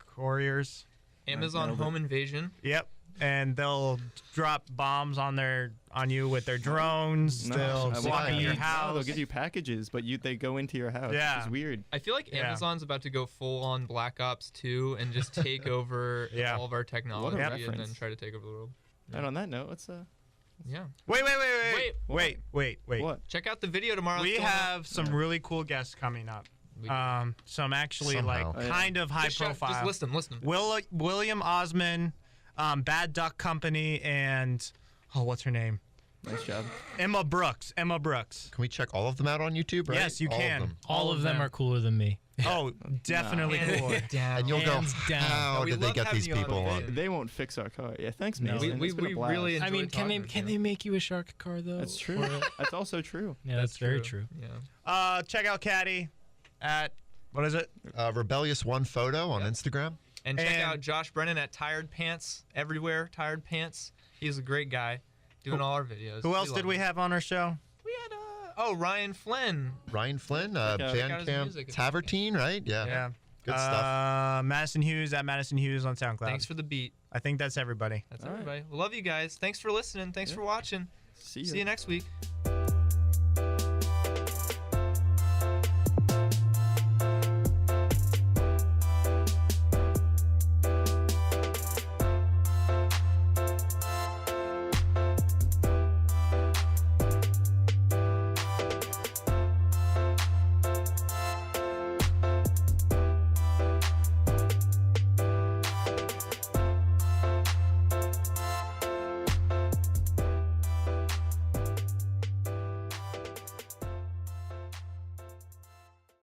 couriers. Amazon Nailed it. Home Invasion. Yep. And they'll drop bombs on you with their drones. No, They'll I walk like into your that. No, house. they'll give you packages, but they go into your house. Yeah. It's weird. I feel like Yeah. Amazon's about to go full on Black Ops 2 and just take over Yeah. all of our technology and then reference. try to take over the world. And on that note, let's Yeah. Wait. Wait. what? Check out the video tomorrow. We It's going up. have some really cool guests coming up. We- Some actually Somehow. like Oh, yeah. kind of high just shout- profile. Just list them. William Osman, Bad Duck Company, and what's her name? Nice job. Emma Brooks. Can we check all of them out on YouTube? Right? Yes, you All of can. them. All of them are cooler than me. Oh, definitely Hands cooler. down. And you'll go, Hands down. how No, we did they love get having these you on people the on? video. They won't fix our car. Yeah, thanks, No. Mason. We It's been a blast. really I mean, enjoyed can talking they with you. make you a shark car though? That's true. Or- That's also true. yeah, that's very true. Yeah. Check out Caddy at what is it? Rebellious One Photo on Instagram. And check And- out Josh Brennan at Tired Pants everywhere. Tired Pants. He's a great guy doing all our videos. Who else did love we him. have on our show? We had Ryan Flynn. Ryan Flynn, out his Bandcamp music. Tavertine, right? Yeah. Yeah. Good stuff. Madison Hughes at Madison Hughes on SoundCloud. Thanks for the beat. I think that's everybody. That's All right. everybody. We love you guys. Thanks for listening. Thanks for watching. See See you next week.